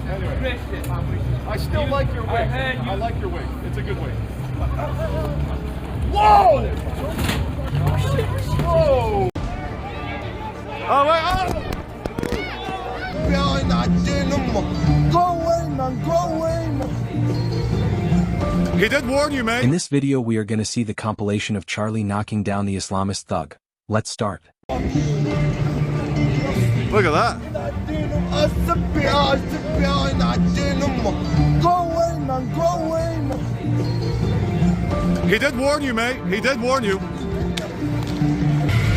Anyway, I still like your wig. I like your wig. It's a good wig. Whoa! Whoa! Oh, wait, oh! Go away, man, go away, man. He did warn you, mate. In this video we are going to see the compilation of Charlie knocking down the Islamist thug. Let's start. Look at that. Go away, man, go away, man. He did warn you, mate. He did warn you.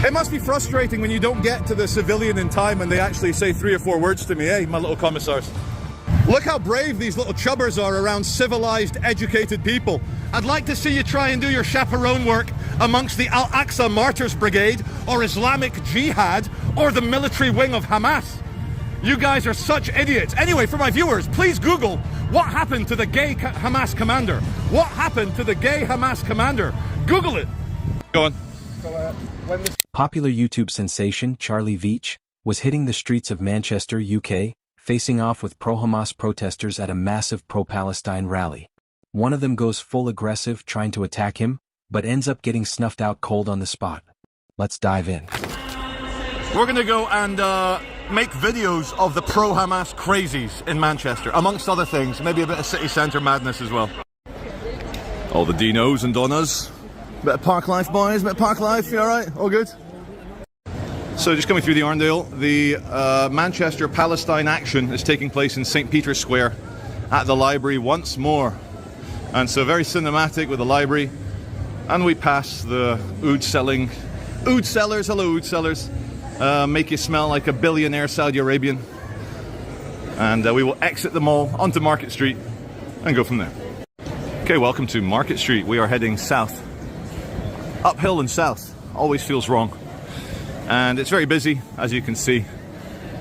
It must be frustrating when you don't get to the civilian in time and they actually say 3 or 4 words to me, eh, my little commissars. Look how brave these little chubbers are around civilized, educated people. I'd like to see you try and do your chaperone work amongst the Al-Aqsa Martyrs Brigade or Islamic Jihad or the military wing of Hamas. You guys are such idiots. Anyway, for my viewers, please Google what happened to the gay Hamas commander. What happened to the gay Hamas commander? Google it. Go on. Popular YouTube sensation Charlie Veitch was hitting the streets of Manchester, UK, facing off with pro-Hamas protesters at a massive pro-Palestine rally. One of them goes full aggressive trying to attack him, but ends up getting snuffed out cold on the spot. Let's dive in. We're gonna go and make videos of the pro-Hamas crazies in Manchester, amongst other things. Maybe a bit of city centre madness as well. All the Dinos and Donnas. Bit of park life, boys, bit of park life, you alright? All good? So just coming through the Arndale, the Manchester Palestine action is taking place in St. Peter's Square at the library once more. And so very cinematic with the library. And we pass the oud sellers, hello oud sellers. Make you smell like a billionaire Saudi Arabian. And we will exit the mall onto Market Street and go from there. Okay, welcome to Market Street. We are heading south. Uphill and south. Always feels wrong. And it's very busy, as you can see.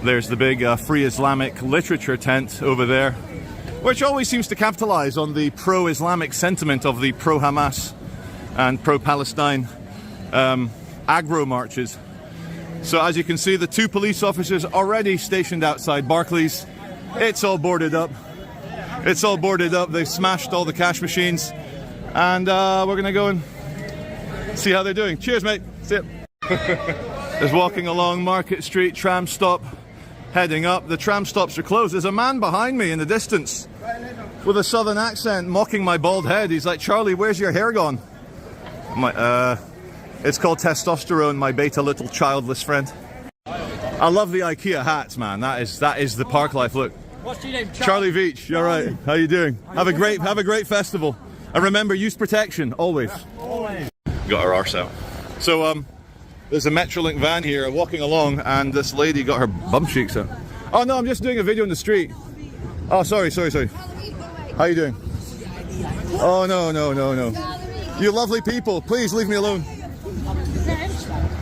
There's the big Free Islamic Literature tent over there, which always seems to capitalize on the pro-Islamic sentiment of the pro-Hamas and pro-Palestine aggro marches. So as you can see, the 2 police officers already stationed outside Barclays. It's all boarded up. It's all boarded up. They've smashed all the cash machines. And we're gonna go and see how they're doing. Cheers, mate. See ya. Is walking along Market Street, tram stop, heading up. The tram stops are closed. There's a man behind me in the distance with a southern accent mocking my bald head. He's like, Charlie, where's your hair gone? I'm like, it's called testosterone, my beta little childless friend. I love the IKEA hats, man. That is the park life look. What's your name? Charlie Veitch. You're right. How you doing? Have a great festival. And remember, use protection always. Always. Got our arse out. So there's a Metrolink van here walking along, and this lady got her bum cheeks out. Oh no, I'm just doing a video in the street. Oh, sorry. How you doing? Oh, no. You lovely people, please leave me alone.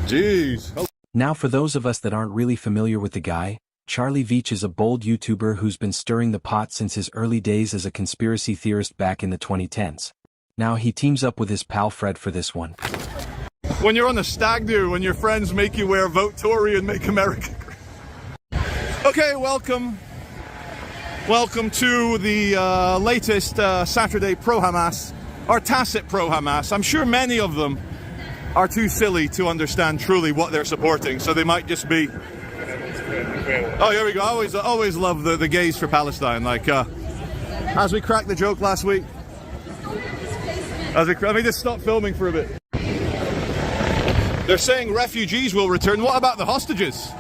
Jeez. Now for those of us that aren't really familiar with the guy, Charlie Veitch is a bold YouTuber who's been stirring the pot since his early days as a conspiracy theorist back in the 2010s. Now he teams up with his pal Fred for this one. When you're on a stag do, when your friends make you wear Vote Tory and Make America Great. Okay, welcome. Welcome to the latest Saturday pro-Hamas, or tacit pro-Hamas. I'm sure many of them are too silly to understand truly what they're supporting, so they might just be... Oh, here we go. I always love the gays for Palestine. Like, as we cracked the joke last week. Let me just stop filming for a bit. They're saying refugees will return. What about the hostages?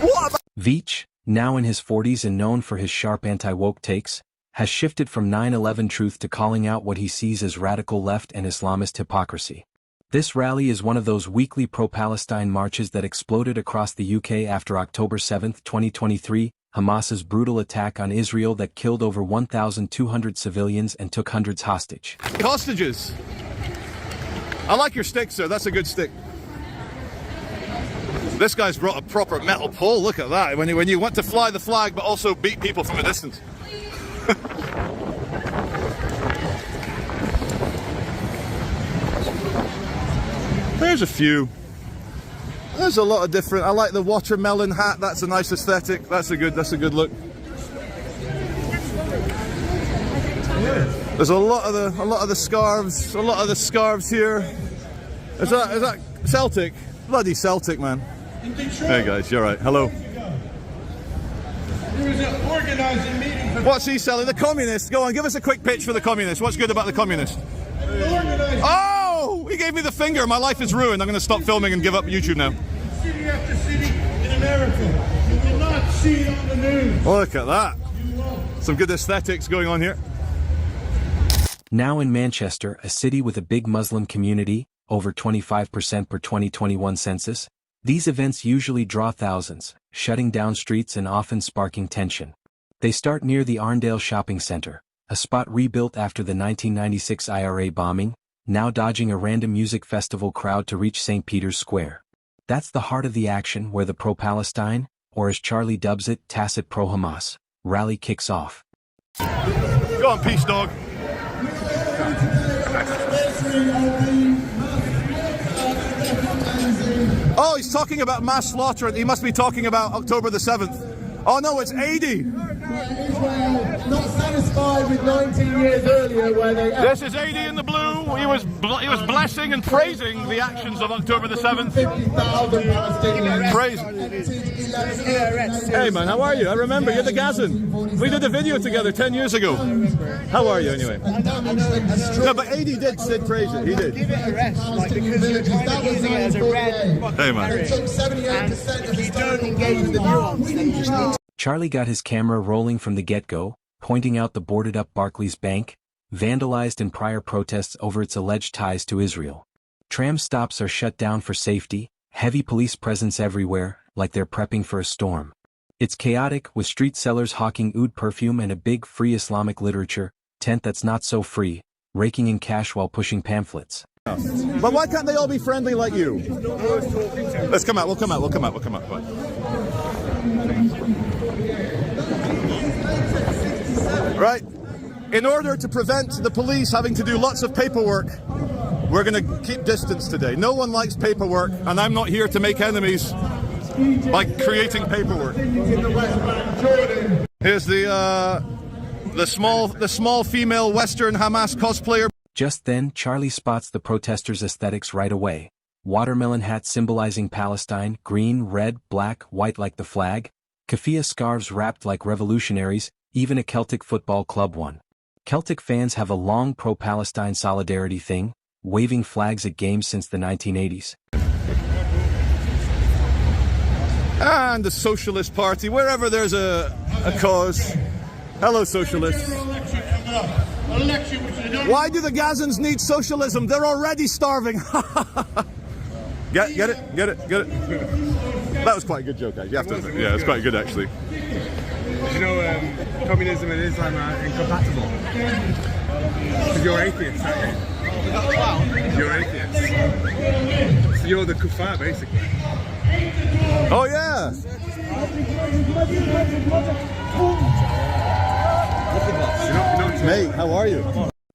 What about... Veitch, now in his 40s and known for his sharp anti-woke takes, has shifted from 9/11 truth to calling out what he sees as radical left and Islamist hypocrisy. This rally is one of those weekly pro-Palestine marches that exploded across the UK after October 7, 2023, Hamas's brutal attack on Israel that killed over 1,200 civilians and took hundreds hostage. Hostages. I like your stick, sir. That's a good stick. This guy's brought a proper metal pole. Look at that. When you want to fly the flag, but also beat people from a distance. There's a few. There's a lot of different. I like the watermelon hat. That's a nice aesthetic. That's a good look. There's a lot of the scarves here. Is that Celtic? Bloody Celtic, man. Hey guys, you're right. Hello. There was an organising meeting for... What's he selling? The communist. Go on, give us a quick pitch for the communist. What's good about the communist? Oh! He gave me the finger. My life is ruined. I'm going to stop filming and give up YouTube now. City after city in America. You will not see it on the news. Look at that. Some good aesthetics going on here. Now in Manchester, a city with a big Muslim community, over 25% per 2021 census, these events usually draw thousands, shutting down streets and often sparking tension. They start near the Arndale Shopping Centre, a spot rebuilt after the 1996 IRA bombing, now dodging a random music festival crowd to reach St. Peter's Square. That's the heart of the action where the pro-Palestine, or as Charlie dubs it, tacit pro-Hamas, rally kicks off. Go on, peace dog. Oh, he's talking about mass slaughter. He must be talking about October the 7th. Oh no, it's 80. Israel not satisfied with 19 years earlier where they... This is 80 in the blue. He was blessing and praising the actions of October the 7th. 50,000 Palestinians. Praise. Hey man, how are you? I remember, you're the Gazan. We did a video together 10 years ago. How are you anyway? No, but 80 did praise it. He did. Give it a rest, like, because you're kind of using it as a red. Hey man. And if you don't engage with the nuance, then you just need to... Charlie got his camera rolling from the get-go, pointing out the boarded-up Barclays Bank, vandalized in prior protests over its alleged ties to Israel. Tram stops are shut down for safety, heavy police presence everywhere, like they're prepping for a storm. It's chaotic, with street sellers hawking oud perfume and a big free Islamic literature tent that's not so free, raking in cash while pushing pamphlets. But why can't they all be friendly like you? Let's come out, we'll come out. Right. In order to prevent the police having to do lots of paperwork, we're going to keep distance today. No one likes paperwork, and I'm not here to make enemies by creating paperwork. Here's the small female Western Hamas cosplayer. Just then, Charlie spots the protesters' aesthetics right away. Watermelon hats symbolizing Palestine, green, red, black, white like the flag, keffiyeh scarves wrapped like revolutionaries, even a Celtic football club one. Celtic fans have a long pro-Palestine solidarity thing, waving flags at games since the 1980s. And the Socialist Party, wherever there's a cause. Hello, Socialists. Why do the Gazans need socialism? They're already starving. Get it? That was quite a good joke, guys. You have to admit. Yeah, it's quite good, actually. You know, communism and Islam are incompatible. Because you're atheist, aren't you? You're atheist. So you're the kuffar, basically. Oh, yeah. Mate, how are you?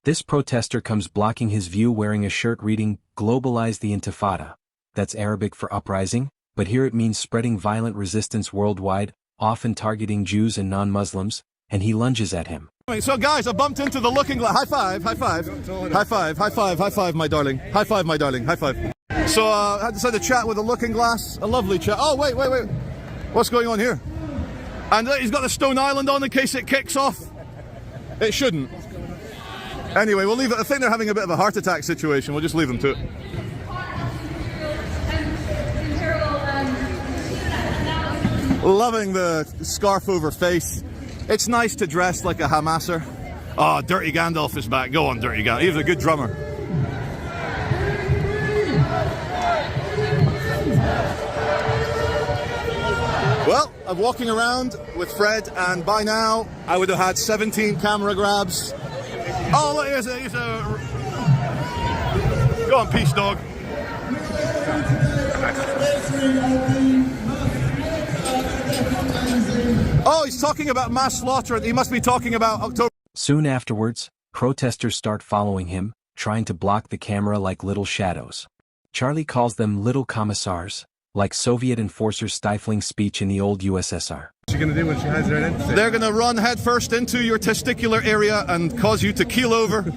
This protester comes blocking his view wearing a shirt reading, "Globalize the Intifada." That's Arabic for uprising, but here it means spreading violent resistance worldwide, often targeting Jews and non-Muslims, and he lunges at him. So guys, I bumped into the looking glass. High five, my darling. High five, my darling, high five. So I had to chat with the looking glass, a lovely chat. Oh, wait. What's going on here? And he's got the Stone Island on in case it kicks off. It shouldn't. Anyway, we'll leave it. I think they're having a bit of a heart attack situation. We'll just leave them to it. Loving the scarf over face. It's nice to dress like a Hamaser. Oh, Dirty Gandalf is back. Go on, Dirty Gandalf. He's a good drummer. Well, I'm walking around with Fred, and by now I would have had 17 camera grabs. Oh, look, here's a... Go on, peace dog. Oh, he's talking about mass slaughter. He must be talking about October. Soon afterwards, protesters start following him, trying to block the camera like little shadows. Charlie calls them little commissars, like Soviet enforcers stifling speech in the old USSR. What's she going to do when she hides her identity? They're going to run headfirst into your testicular area and cause you to keel over.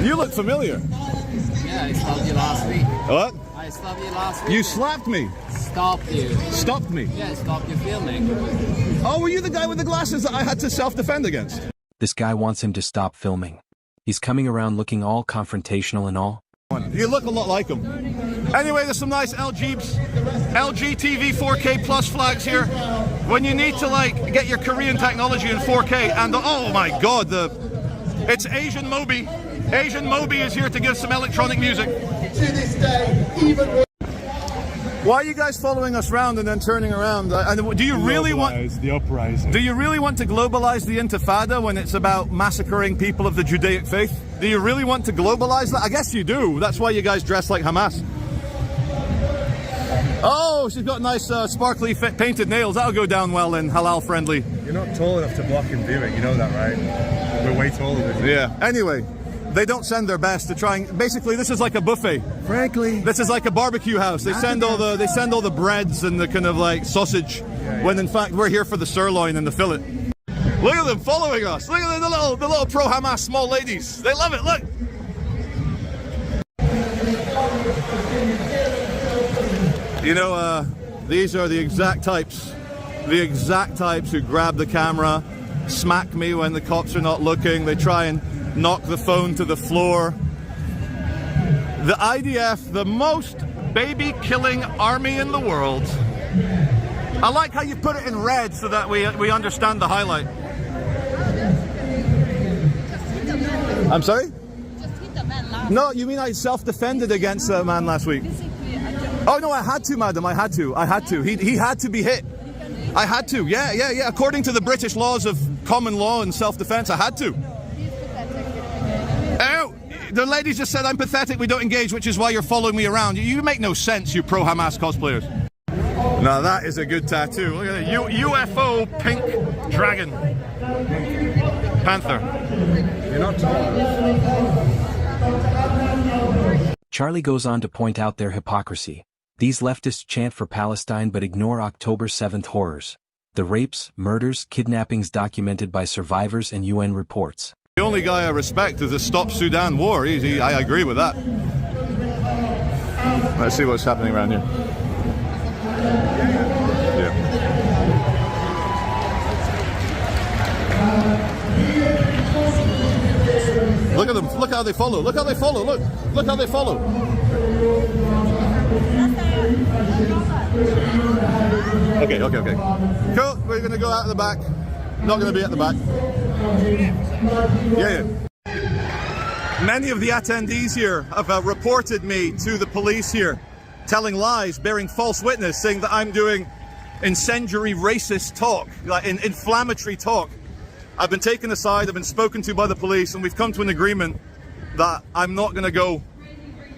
You look familiar. Yeah, I slapped you last week. What? I slapped you last week. You slapped me. Stopped you. Stopped me. Yeah, stopped you filming. Oh, were you the guy with the glasses that I had to self-defend against? This guy wants him to stop filming. He's coming around looking all confrontational and all. You look a lot like him. Anyway, there's some nice LG TV 4K plus flags here. When you need to like get your Korean technology in 4K, and oh my God, it's Asian Moby. Asian Moby is here to give some electronic music. To this day, even Why are you guys following us round and then turning around? And do you really want the uprising? Do you really want to globalize the Intifada when it's about massacring people of the Judaic faith? Do you really want to globalize that? I guess you do. That's why you guys dress like Hamas. Oh, she's got nice sparkly painted nails. That'll go down well in halal friendly. You're not tall enough to block him viewing. You know that, right? We're way taller than you. Yeah. Anyway, they don't send their best to try and basically this is like a buffet. Frankly, This is like a barbecue house. They send all the breads and the kind of like sausage, when in fact we're here for the sirloin and the fillet. Look at them following us. Look at the little pro-Hamas small ladies. They love it. Look. You know, these are the exact types who grab the camera, smack me when the cops are not looking. They try and knock the phone to the floor. The IDF, the most baby-killing army in the world. I like how you put it in red so that we understand the highlight. I'm sorry? Just hit the man last. No, you mean I self-defended against a man last week? Oh no, I had to, madam. I had to. He had to be hit. I had to. Yeah. According to the British laws of common law and self-defense, I had to. Oh, the ladies just said I'm pathetic. We don't engage, which is why you're following me around. You make no sense, you pro-Hamas cosplayers. Now that is a good tattoo. Look at it. UFO pink dragon. Panther. you're not tall. Charlie goes on to point out their hypocrisy. These leftists chant for Palestine but ignore October 7th horrors. The rapes, murders, kidnappings documented by survivors and UN reports. The only guy I respect is the Stop Sudan War. I agree with that. Let's see what's happening around here. Yeah. Look at them. Look how they follow. Look how they follow. Look how they follow. Okay. Cool. We're going to go out of the back. Not going to be at the back. Yeah. Many of the attendees here have reported me to the police here, telling lies, bearing false witness, saying that I'm doing incendiary racist talk, like inflammatory talk. I've been taken aside, I've been spoken to by the police, and we've come to an agreement that I'm not going to go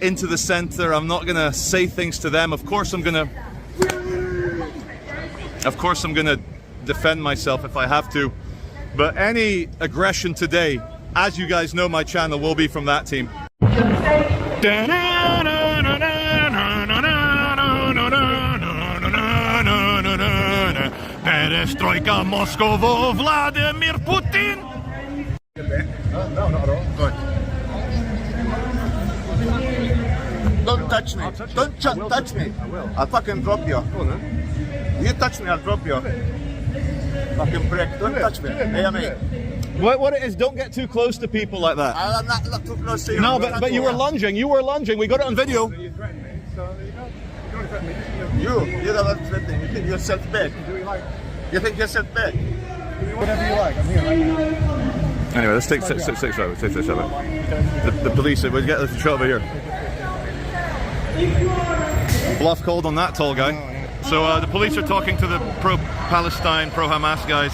into the center. I'm not going to say things to them. Of course I'm going to defend myself if I have to. But any aggression today, as you guys know, my channel will be from that team. Perestroika Moscow, Vladimir Putin. No, not at all. Go ahead. Don't touch me. Don't touch me. I will. I'll fucking drop you. Go on then. You touch me, I'll drop you. Fucking prick. Don't touch me. Hey, mate. What it is, don't get too close to people like that. I'm not too close to you. No, but you were lunging. You were lunging. We got it on video. You threatened me, so there you go. You don't threaten me. You're the one threatening. You think you're self-big. Do what you like. You think you're self-big. Do whatever you like. I'm here right now. Anyway, let's take six over. The police, we'll get the shot over here. Bluff called on that tall guy. So the police are talking to the pro-Palestine, pro-Hamas guys.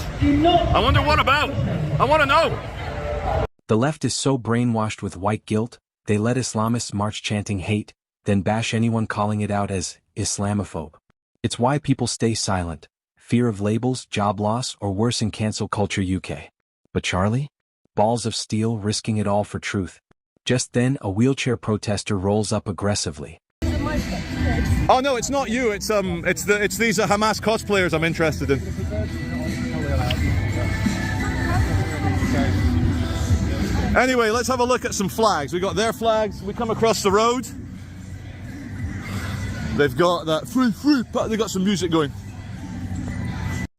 I wonder what about? I want to know. The left is so brainwashed with white guilt, they let Islamists march chanting hate, then bash anyone calling it out as Islamophobe. It's why people stay silent. Fear of labels, job loss, or worse in cancel culture UK. But Charlie? Balls of steel risking it all for truth. Just then, a wheelchair protester rolls up aggressively. Oh no, it's not you. It's these Hamas cosplayers I'm interested in. Anyway, let's have a look at some flags. We got their flags. We come across the road. They've got that free, but they got some music going.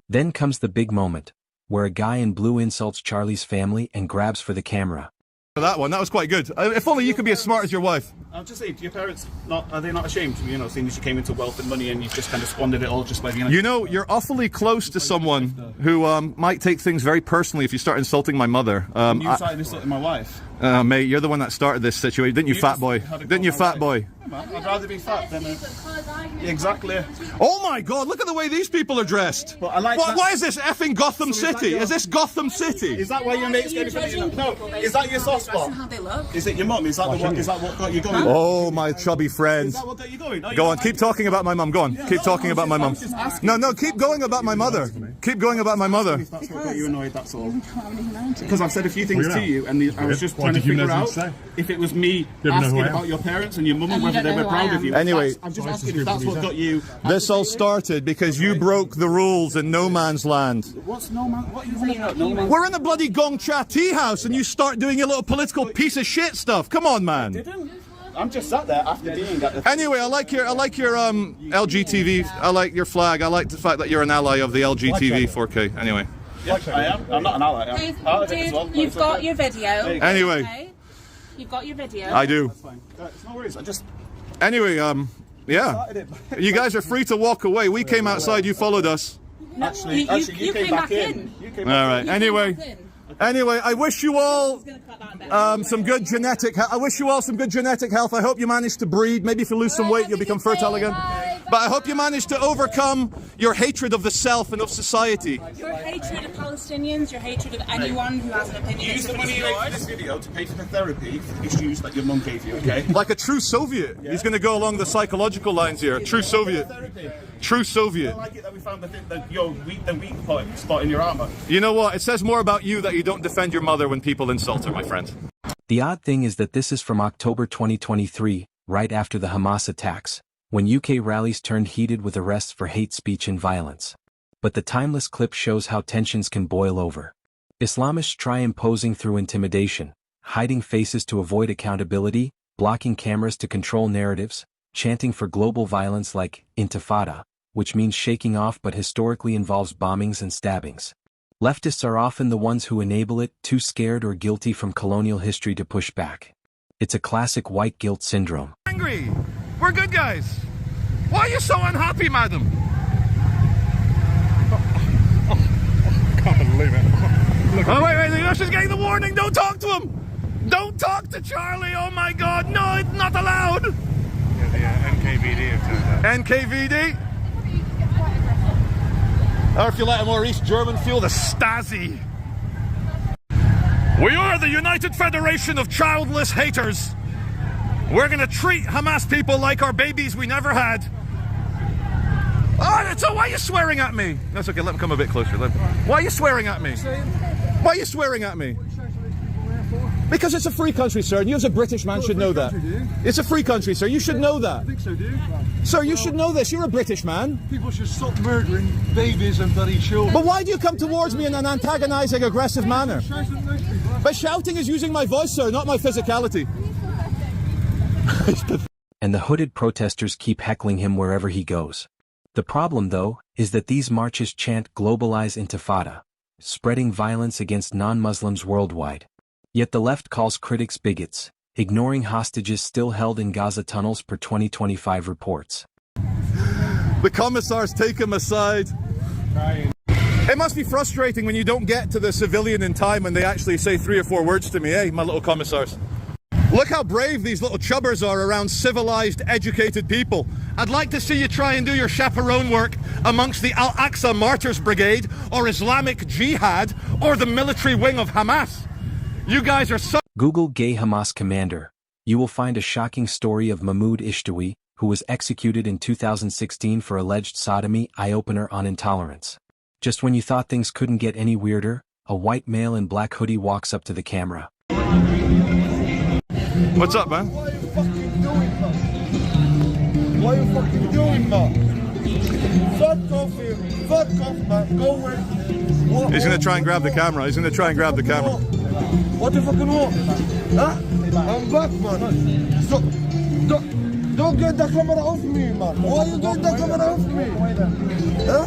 Then comes the big moment, where a guy in blue insults Charlie's family and grabs for the camera. That one, that was quite good. If only you could be as smart as your wife. I'll just say, do your parents are they not ashamed? You know, seeing as you came into wealth and money and you've just kind of squandered it all just by being. You know, you're awfully close to someone who might take things very personally if you start insulting my mother. You started insulting my wife. Mate, you're the one that started this situation, didn't you, fat boy? Didn't you, fat boy? I'd rather be fat than exactly. Oh my God! Look at the way these people are dressed. But I like that. Why is this effing Gotham City? Is this Gotham City? Is that why your mate's getting for No. Is that your soft spot? How they look. Is it your mum? Is that what got you going? Oh my chubby friend. Is that what got you going? Go on, keep talking about my mum. Go on, keep talking about my mum. No, keep going about my mother. Keep going about my mother. If that's what got you annoyed, that's all. Because I've said a few things to you, and I was just trying to figure out if it was me asking about your parents and your mum and whether they were proud of you. Anyway, I'm just asking if that's what got you. This all started because you broke the rules in no man's land. What's no man? What are you saying about no man? We're in the bloody Gong Cha tea house and you start doing your little political piece of shit stuff. Come on, man. I'm just sat there after being at the. Anyway, I like your LGTV. I like your flag. I like the fact that you're an ally of the LGTV 4K. Anyway. Yeah, I am. I'm not an ally. I'm part of it as well. You've got your video. Anyway. Okay. You've got your video. I do. That's fine. It's no worries. I just. Anyway, yeah. You guys are free to walk away. We came outside. You followed us. No, Actually, you came back in. All right. Anyway, I wish you all some good genetic. I wish you all some good genetic health. I hope you manage to breed. Maybe if you lose some weight, you'll become fertile again. But I hope you manage to overcome your hatred of the self and of society. Your hatred of Palestinians, your hatred of anyone who has an opinion. Use the money you made for this video to pay for the therapy for the issues that your mum gave you. Okay. Like a true Soviet. He's going to go along the psychological lines here. True Soviet. True Soviet. I like it that we found the weak spot in your armor. You know what? It says more about you that you don't defend your mother when people insult her, my friend. The odd thing is that this is from October 2023, right after the Hamas attacks, when UK rallies turned heated with arrests for hate speech and violence. But the timeless clip shows how tensions can boil over. Islamists try imposing through intimidation, hiding faces to avoid accountability, blocking cameras to control narratives, chanting for global violence like Intifada, which means shaking off but historically involves bombings and stabbings. Leftists are often the ones who enable it, too scared or guilty from colonial history to push back. It's a classic white guilt syndrome. Angry! We're good guys! Why are you so unhappy, madam? Can't believe it. Oh, wait, she's getting the warning! Don't talk to him! Don't talk to Charlie! Oh my God, no, it's not allowed! Yeah, the NKVD have turned out. NKVD? Or if you let a more East German feel, the Stasi. We are the United Federation of Childless Haters. We're gonna treat Hamas people like our babies we never had. Oh, so why are you swearing at me? That's okay, let him come a bit closer. Why are you swearing at me? Why are you swearing at me? Because it's a free country, sir, and you as a British man should know that. It's a free country, sir. You should know that. I think so, do you? Sir, you should know this. You're a British man. People should stop murdering babies and bloody children. But why do you come towards me in an antagonizing, aggressive manner? But shouting is using my voice, sir, not my physicality. And the hooded protesters keep heckling him wherever he goes. The problem, though, is that these marches chant globalize Intifada, spreading violence against non-Muslims worldwide. Yet the left calls critics bigots, ignoring hostages still held in Gaza tunnels per 2025 reports. The commissars take him aside. It must be frustrating when you don't get to the civilian in time and they actually say 3 or 4 words to me, eh, my little commissars. Look how brave these little chubbers are around civilized, educated people. I'd like to see you try and do your chaperone work amongst the Al-Aqsa Martyrs Brigade or Islamic Jihad or the military wing of Hamas. You guys are so— Google gay Hamas commander. You will find a shocking story of Mahmoud Ishtawi, who was executed in 2016 for alleged sodomy. Eye-opener on intolerance. Just when you thought things couldn't get any weirder, a white male in black hoodie walks up to the camera. What's up, man? What are you fucking doing, man? What are you fucking doing, man? Fuck off here. Fuck off, man. Go away. He's gonna try and grab the camera. He's gonna try and grab the camera. What the fucking what? Huh? I'm back, man. So, don't get the camera off me, man. Why you get the camera off me? Huh?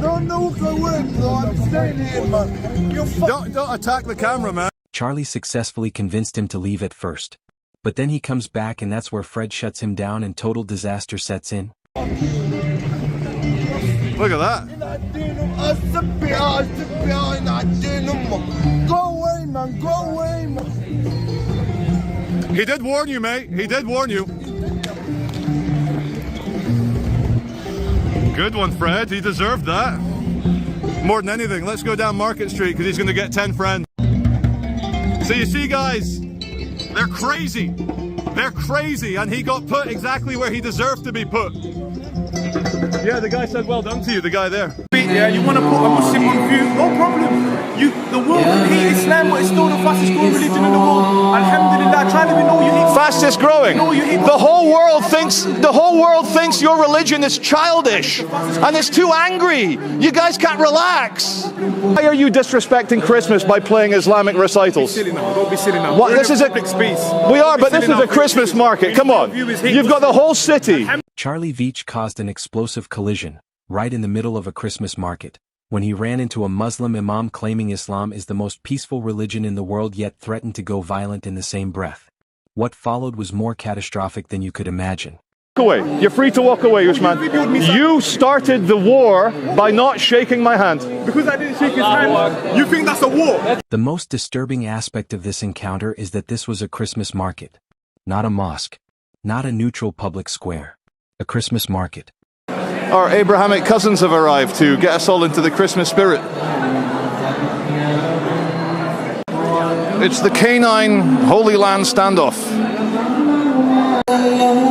Don't walk away, bro. I'm staying here, man. You Don't attack the camera, man. Charlie successfully convinced him to leave at first. But then he comes back and that's where Fred shuts him down and total disaster sets in. Look at that. Go away, man. Go away, man. He did warn you, mate. He did warn you. Good one, Fred. He deserved that. More than anything, let's go down Market Street because he's going to get 10 friends. So you see, guys, they're crazy. They're crazy, and he got put exactly where he deserved to be put. Yeah, the guy said well done to you, the guy there. Yeah, you want to put a Muslim on view, no problem. The world can hate Islam, but it's still the fastest growing religion in the world. Alhamdulillah, try to know you hate. Fastest growing. The whole world thinks your religion is childish and it's too angry. You guys can't relax. Why are you disrespecting Christmas by playing Islamic recitals? Don't be silly now. Don't be silly now. What, this is a public space. We are, but this is a Christmas market. Come on. You've got the whole city. Charlie Veitch caused an explosive collision, right in the middle of a Christmas market, when he ran into a Muslim imam claiming Islam is the most peaceful religion in the world yet threatened to go violent in the same breath. What followed was more catastrophic than you could imagine. Walk away. You're free to walk away, Usman. You started the war by not shaking my hand. Because I didn't shake his hand, you think that's a war? The most disturbing aspect of this encounter is that this was a Christmas market. Not a mosque. Not a neutral public square. A Christmas market. Our Abrahamic cousins have arrived to get us all into the Christmas spirit. It's the canine Holy Land standoff.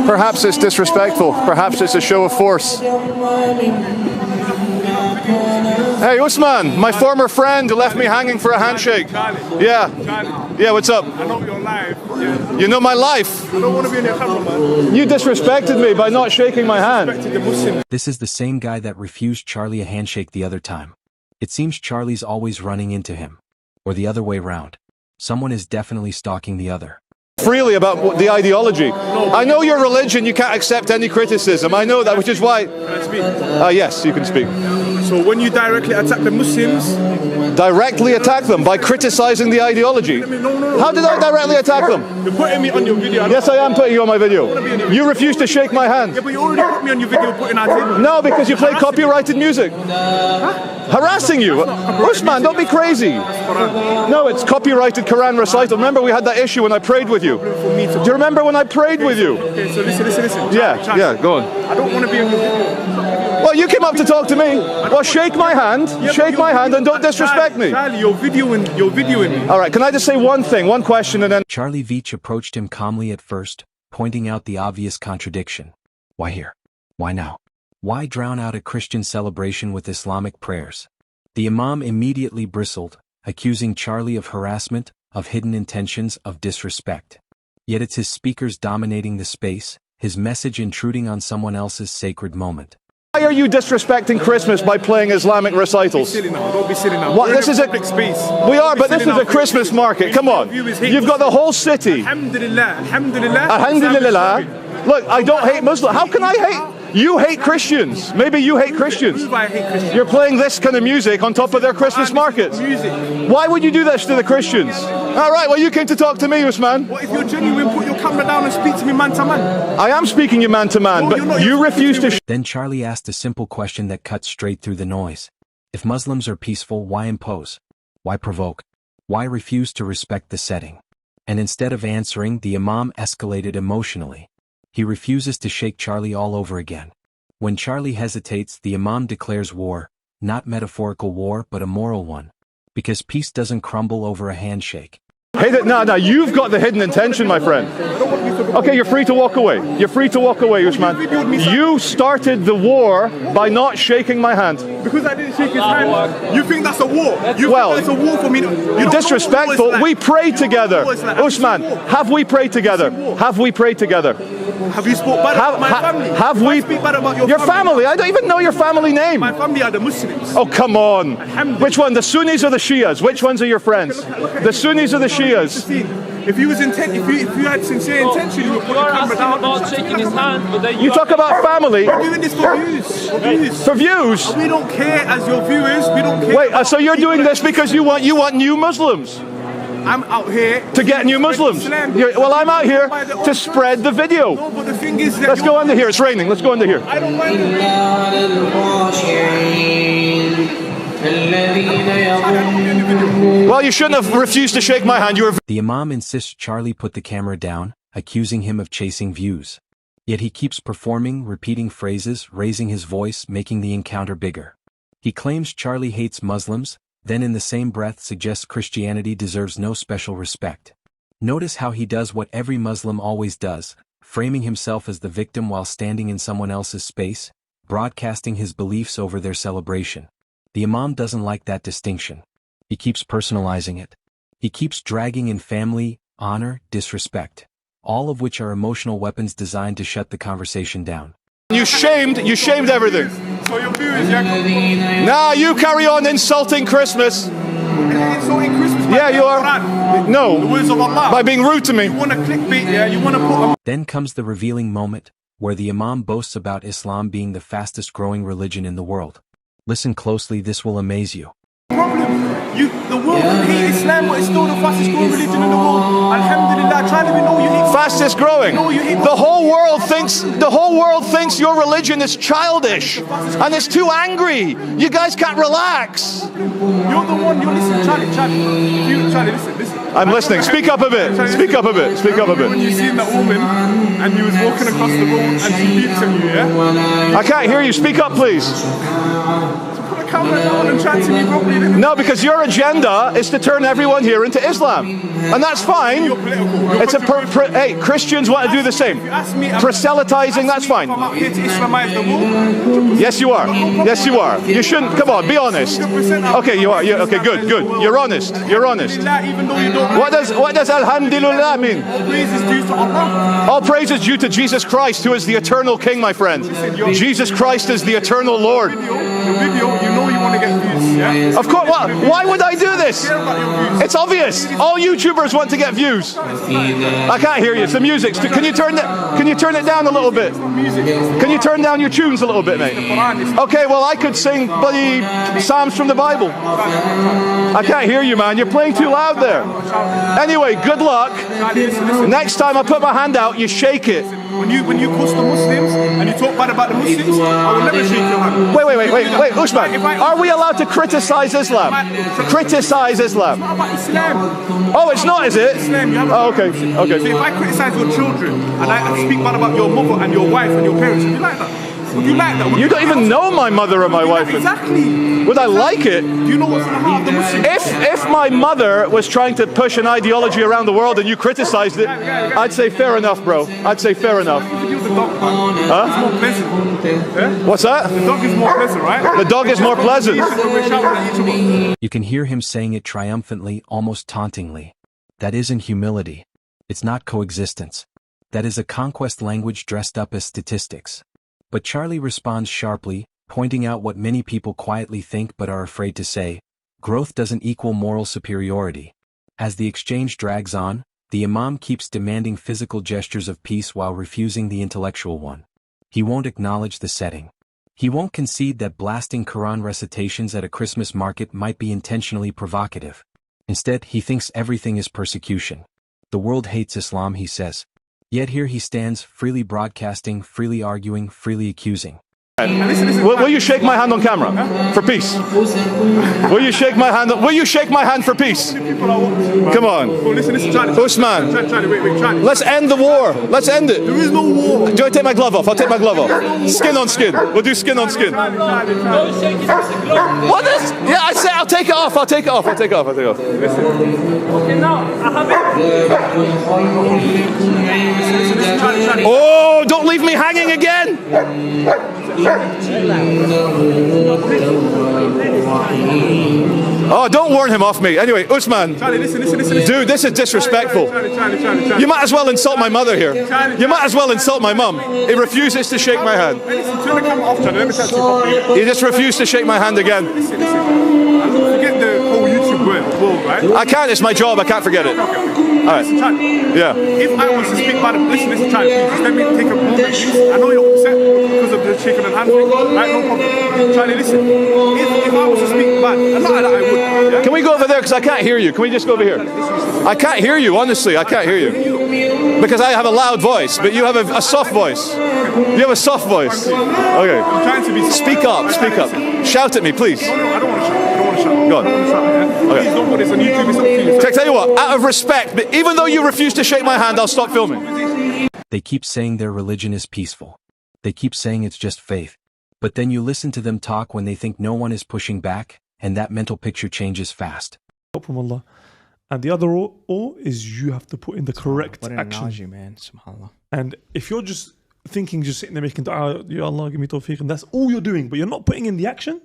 Perhaps it's disrespectful. Perhaps it's a show of force. Hey, Usman, my former friend who left me hanging for a handshake. Yeah. Yeah, what's up? I know your life. You know my life. I don't want to be in your camera, man. You disrespected me by not shaking my hand. This is the same guy that refused Charlie a handshake the other time. It seems Charlie's always running into him. Or the other way round. Someone is definitely stalking the other. Freely about the ideology. I know your religion, you can't accept any criticism. I know that, which is why... Can I speak? Yes, you can speak. So when you directly attack the Muslims... Directly attack them by criticizing the ideology. No. How did I directly attack them? You're putting me on your video. Yes, I am putting you on my video. You refuse to shake my hand. Yeah, but you already put me on your video putting that in. No, because you play copyrighted music. Harassing you. Usman, don't be crazy. No, it's copyrighted Quran recital. Remember we had that issue when I prayed with you. Do you remember when I prayed with you? Okay, so listen. Yeah, go on. I don't want to be on your video. Well, you came up to talk to me. Well, shake my hand. Shake my hand and don't disrespect me. Charlie, you're videoing me. All right, can I just say one thing, one question, and then... Charlie Veitch approached him calmly at first, pointing out the obvious contradiction. Why here? Why now? Why drown out a Christian celebration with Islamic prayers? The imam immediately bristled, accusing Charlie of harassment, of hidden intentions, of disrespect. Yet it's his speakers dominating the space, his message intruding on someone else's sacred moment. Why are you disrespecting Christmas by playing Islamic recitals? Don't be silly now. What, this is a public space. We are, but this is a Christmas market. Come on. You've got the whole city. Alhamdulillah. Look, I don't hate Muslims. How can I hate? You hate Christians. Maybe you hate Christians. You're playing this kind of music on top of their Christmas markets. Why would you do this to the Christians? All right, well, you came to talk to me, Usman. What if you're genuine? Put your camera down and speak to me man to man. I am speaking you man to man, but you refuse to... Then Charlie asked a simple question that cut straight through the noise. If Muslims are peaceful, why impose? Why provoke? Why refuse to respect the setting? And instead of answering, the imam escalated emotionally. He refuses to shake Charlie all over again. When Charlie hesitates, the imam declares war, not metaphorical war but a moral one. Because peace doesn't crumble over a handshake. No, you've got the hidden intention, my friend. Okay, you're free to walk away. You're free to walk away, Usman. You started the war by not shaking my hand. Because I didn't shake his hand, you think that's a war? You Well, think that's a war for me? Disrespectful. We prayed together. Usman, have we prayed together? Have we prayed together? Have you spoke bad about my family? Have we? Speak bad about your family? I don't even know your family name. My family are the Muslims. Oh, come on. Which one? The Sunnis or the Shias? Which ones are your friends? The Sunnis or the Shias? If you had sincere intention, you would put the camera down. Shaking his hand, but then You talk about family. We're doing this for views. For views? We don't care as your viewers. We don't care. Wait, so you're doing this because you want new Muslims? I'm out here to get new Muslims. Well, I'm out here to spread the video. No, but the thing is that let's go under here. It's raining. Let's go under here. I don't mind Well, you shouldn't have refused to shake my hand. You were. The Imam insists Charlie put the camera down, accusing him of chasing views. Yet he keeps performing, repeating phrases, raising his voice, making the encounter bigger. He claims Charlie hates Muslims, then in the same breath suggests Christianity deserves no special respect. Notice how he does what every Muslim always does, framing himself as the victim while standing in someone else's space, broadcasting his beliefs over their celebration. The Imam doesn't like that distinction. He keeps personalizing it. He keeps dragging in family, honor, disrespect, all of which are emotional weapons designed to shut the conversation down. You shamed everything. So your viewers, Nah, you carry on insulting Christmas. Insulting Christmas. Yeah, you are. No. The words of Allah. By being rude to me. You want to clickbait, yeah? You want to put. Then comes the revealing moment, where the Imam boasts about Islam being the fastest growing religion in the world. Listen closely, this will amaze you. The world hate Islam, but it's still the fastest growing religion in the world. Alhamdulillah, try to know you hate. Fastest growing. The whole world thinks your religion is childish and it's too angry. You guys can't relax. You're the one. You listen, Charlie. Listen. I'm listening. Speak up a bit. Speak up a bit. Speak up a bit. When you seen that woman and you was walking across the road and she beats at you, yeah? I can't hear you. Speak up, please. No, because your agenda is to turn everyone here into Islam, and that's fine. It's hey, Christians want to do the same. Proselytizing, that's fine. Yes, you are. Yes, you are. You shouldn't. Come on, be honest. Okay, you are. Okay, good. You're honest. You're honest. What does Alhamdulillah mean? All praise is due to Jesus Christ, who is the eternal King, my friend. Jesus Christ is the eternal Lord. You want to get views, yeah? Of course. Why would I do this? It's obvious. All YouTubers want to get views. I can't hear you. It's the music. Can you turn it down a little bit? Can you turn down your tunes a little bit, mate? Okay, well, I could sing bloody Psalms from the Bible. I can't hear you, man. You're playing too loud there. Anyway, good luck. Next time I put my hand out, you shake it. When you cuss the Muslims and you talk bad about the Muslims, I will never shake your hand. Wait, Usman. Are we allowed to criticize Islam? Criticize Islam. It's not about Islam. Oh, it's not, is it? Oh, okay. So if I criticize your children and I speak bad about your mother and your wife and your parents, would you like that? Would you like that? You don't even know my mother or my wife. Exactly. Would I like it? Do you know what's in the heart of the Muslims? If my mother was trying to push an ideology around the world and you criticized it, I'd say fair enough, bro. I'd say fair enough. Huh? It's more pleasant. Yeah? What's that? The dog is more pleasant, right? The dog is more pleasant. You can hear him saying it triumphantly, almost tauntingly. That isn't humility. It's not coexistence. That is a conquest language dressed up as statistics. But Charlie responds sharply, pointing out what many people quietly think but are afraid to say: growth doesn't equal moral superiority. As the exchange drags on, the Imam keeps demanding physical gestures of peace while refusing the intellectual one. He won't acknowledge the setting. He won't concede that blasting Quran recitations at a Christmas market might be intentionally provocative. Instead, he thinks everything is persecution. The world hates Islam, he says. Yet here he stands, freely broadcasting, freely arguing, freely accusing. Will you shake my hand on camera for peace? Will you shake my hand? Will you shake my hand for peace? Come on, Usman. Let's end the war. Let's end it. There is no war. Do I take my glove off? I'll take my glove off. Skin on skin. We'll do skin on skin. What is? Yeah, I say I'll take it off. I'll take it off. I'll take it off. I'll take it off. Okay, now I have it. Oh, don't leave me hanging again. Oh, don't warn him off me. Anyway, Usman. Dude, this is disrespectful. You might as well insult my mother here. You might as well insult my mum. He refuses to shake my hand. He just refused to shake my hand again. Forget the whole YouTube world, right? I can't, it's my job, I can't forget it. Alright. Yeah. If I was to speak about it, listen, Charlie, please, just let me take a moment, please. I know you're upset because of the shaking and hand thing, right? No problem. Charlie, listen. If I was to speak about it, and not that I would. Yeah? Can we go over there, because I can't hear you. Can we just go over here? I can't hear you, honestly, I can't hear you. Because I have a loud voice, but you have a soft voice. You have a soft voice. Okay. I'm trying to be... Speak up, speak up. Shout at me, please. No, I don't want to shout. Go on. Please don't put this on YouTube. It's up to you. Tell you what, out of respect, but even though you refuse to shake my hand, I'll stop filming. They keep saying their religion is peaceful. They keep saying it's just faith. But then you listen to them talk when they think no one is pushing back, and that mental picture changes fast. From Allah. And the other all is you have to put in the correct what an action. Analogy, man. SubhanAllah. And if you're just thinking, just sitting there making dua, Ya Allah, give me tawfiq, and that's all you're doing, but you're not putting in the action,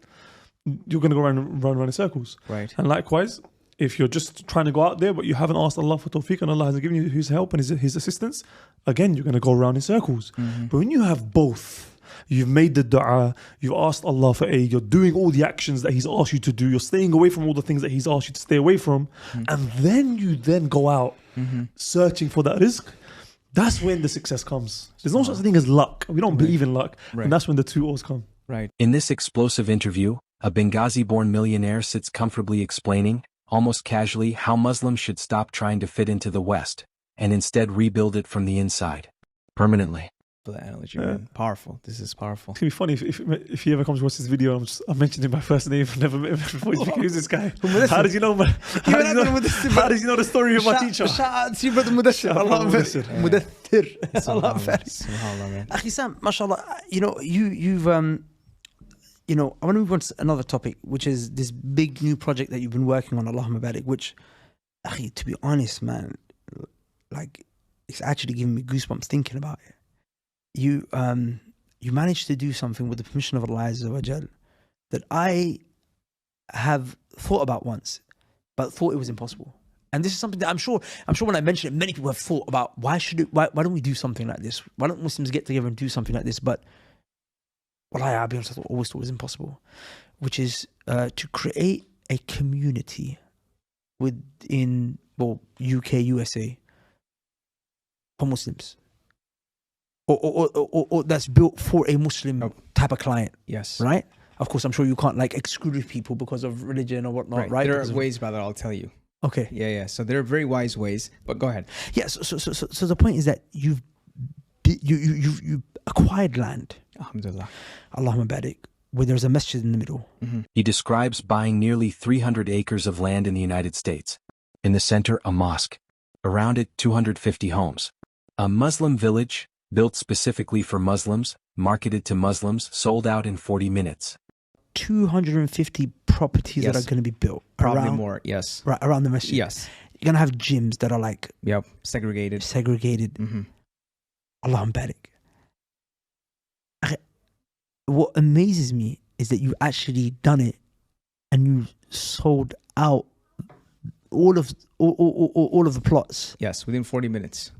you're going to go run in circles. Right. And likewise, if you're just trying to go out there, but you haven't asked Allah for tawfiq and Allah hasn't given you His help and His assistance, again, you're going to go around in circles. But when you have both, you've made the dua, you've asked Allah for aid, you're doing all the actions that He's asked you to do, you're staying away from all the things that He's asked you to stay away from, and then you go out searching for that rizq, that's when the success comes. There's no such thing as luck. We don't believe in luck. And that's when the two O's come. Right. In this explosive interview, a Benghazi-born millionaire sits comfortably explaining, almost casually, how Muslims should stop trying to fit into the West, and instead rebuild it from the inside. Permanently. That analogy, man. Powerful. This is powerful. It's going to be funny if he ever comes to watch this video and I mentioned him by first name. I've never met him before. Who's this guy? How did you know? How did you know the story of my teacher? Shout out to you, brother Mudathir. Mudathir. Allah SubhanAllah, man. Akhi Sam, mashallah, you've I want to move on to another topic, which is this big new project that you've been working on, Muslimdebate, which, akhi, to be honest, man, like, it's actually giving me goosebumps thinking about it. You managed to do something with the permission of Allah Azza wa Jal that I have thought about once, but thought it was impossible. And this is something that I'm sure when I mention it, many people have thought about, why don't we do something like this? Why don't Muslims get together and do something like this? But I'll be honest, I always thought it was impossible, which is to create a community within, UK, USA for Muslims. Or that's built for a Muslim type of client. Yes. Right? Of course, I'm sure you can't exclude people because of religion or whatnot, right? There are ways, brother, I'll tell you. Okay. Yeah. So there are very wise ways, but go ahead. Yeah, so the point is that you acquired land. Alhamdulillah. Allahumma barik, where there's a masjid in the middle. He describes buying nearly 300 acres of land in the United States. In the center, a mosque. Around it, 250 homes. A Muslim village, built specifically for Muslims, marketed to Muslims, sold out in 40 minutes. 250 properties that are going to be built. Probably more, yes. Right, around the masjid. Yes. You're going to have gyms that are segregated. Allahumma barik. What amazes me is that you actually done it and you sold out all of the plots. Yes, within 40 minutes.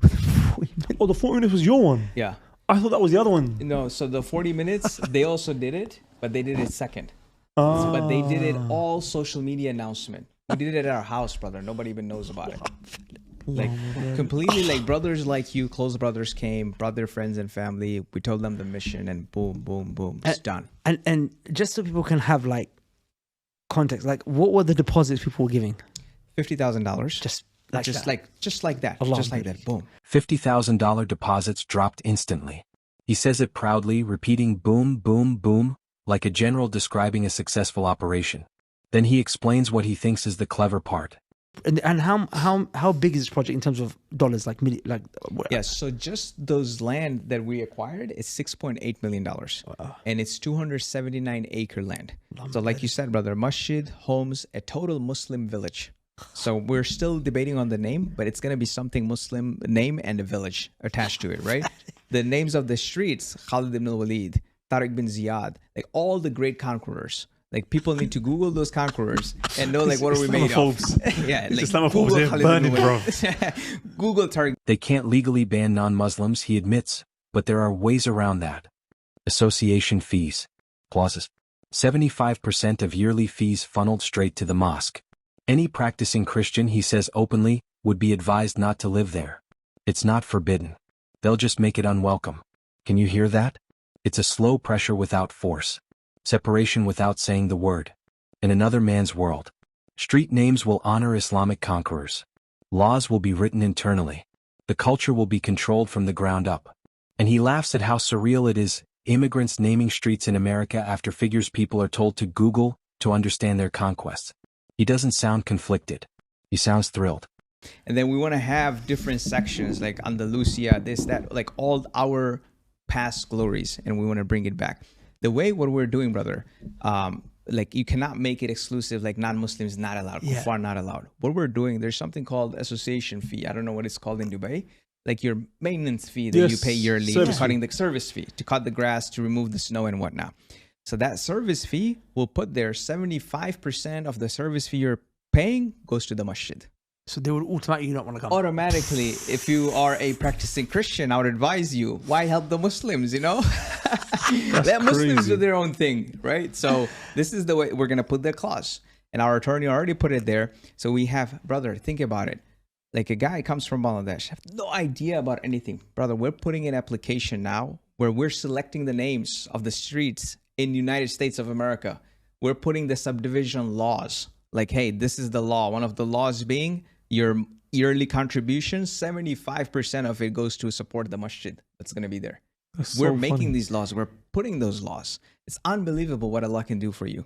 Oh, the 40 minutes was your one? Yeah. I thought that was the other one. No, so the 40 minutes, they also did it, but they did it second. But they did it all social media announcement. We did it at our house, brother. Nobody even knows about it. Completely brothers like you, close brothers came, brought their friends and family. We told them the mission and boom, boom, boom. It's done. And just so people can have context, what were the deposits people were giving? $50,000. Just like that. Just like that. Boom. $50,000 deposits dropped instantly. He says it proudly, repeating boom, boom, boom, like a general describing a successful operation. Then he explains what he thinks is the clever part. And how big is this project in terms of dollars? Yes, so just those land that we acquired is $6.8 million. Wow. And it's 279-acre land. So like you said, brother, masjid, homes, a total Muslim village. So we're still debating on the name, but it's going to be something Muslim name and a village attached to it, right? The names of the streets, Khalid ibn al-Walid, Tariq bin Ziyad, like all the great conquerors. Like people need to Google those conquerors and know like what are we made of. Yeah, like Islamophobes, they're burning, bro. Google Tariq. They can't legally ban non-Muslims, he admits, but there are ways around that. Association fees. Clauses. 75% of yearly fees funneled straight to the mosque. Any practicing Christian, he says openly, would be advised not to live there. It's not forbidden. They'll just make it unwelcome. Can you hear that? It's a slow pressure without force. Separation without saying the word. In another man's world. Street names will honor Islamic conquerors. Laws will be written internally. The culture will be controlled from the ground up. And he laughs at how surreal it is, immigrants naming streets in America after figures people are told to Google to understand their conquests. He doesn't sound conflicted. He sounds thrilled. And then we want to have different sections like Andalusia, this, that, like all our past glories, and we want to bring it back. The way what we're doing, brother, like you cannot make it exclusive, like non-Muslims not allowed, kuffar not allowed. What we're doing, there's something called association fee. I don't know what it's called in Dubai. Like your maintenance fee that you pay yearly, to cutting the service fee, to cut the grass, to remove the snow and whatnot. So that service fee will put there 75% of the service fee you're paying goes to the masjid. So they would automatically not want to come. Automatically, if you are a practicing Christian, I would advise you, why help the Muslims, you know? Let Muslims do their own thing, right? So this is the way we're going to put the clause. And our attorney already put it there. So we have, brother, think about it. Like a guy comes from Bangladesh, have no idea about anything. Brother, we're putting an application now where we're selecting the names of the streets in the United States of America. We're putting the subdivision laws. Like, hey, this is the law. One of the laws being your yearly contribution, 75% of it goes to support the masjid that's going to be there. We're making these laws. We're putting those laws. It's unbelievable what Allah can do for you.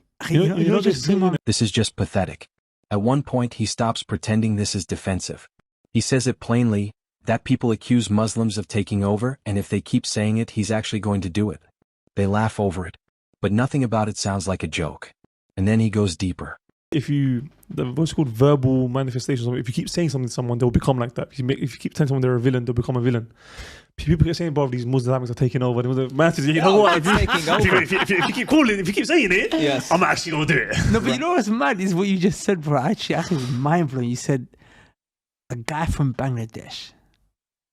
This is just pathetic. At one point, he stops pretending this is defensive. He says it plainly, that people accuse Muslims of taking over, and if they keep saying it, he's actually going to do it. They laugh over it. But nothing about it sounds like a joke. And then he goes deeper. If what's called verbal manifestations, if you keep saying something to someone, they'll become like that. If you keep telling someone they're a villain, they'll become a villain. People keep saying, bro, these Muslims are taking over. You know what? If you keep calling, if you keep saying it, I'm actually going to do it. No, but you know what's mad is what you just said, bro. Actually, it was mind-blowing. You said a guy from Bangladesh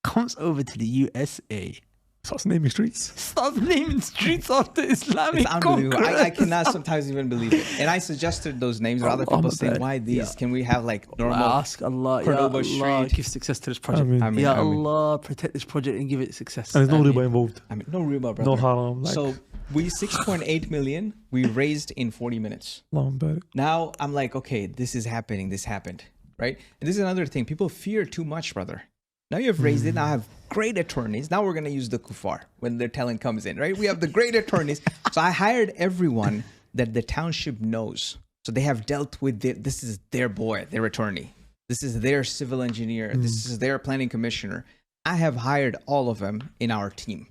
comes over to the USA. Starts naming streets. Starts naming streets after Islamic conquerors. I cannot sometimes even believe it. And I suggested those names, or other people saying, why these? Can we have like normal ask Allah, Cordoba Street. Give success to this project. Allah, protect this project and give it success. And there's no riba involved. No riba, brother. No haram. So we 6.8 million we raised in 40 minutes. Now I'm like, okay, this is happening. This happened, right? And this is another thing. People fear too much, brother. Now you've raised it. Now I have great attorneys. Now we're going to use the kuffar when their talent comes in, right? We have the great attorneys. So I hired everyone that the township knows. So they have dealt with this is their boy, their attorney. This is their civil engineer. This is their planning commissioner. I have hired all of them in our team.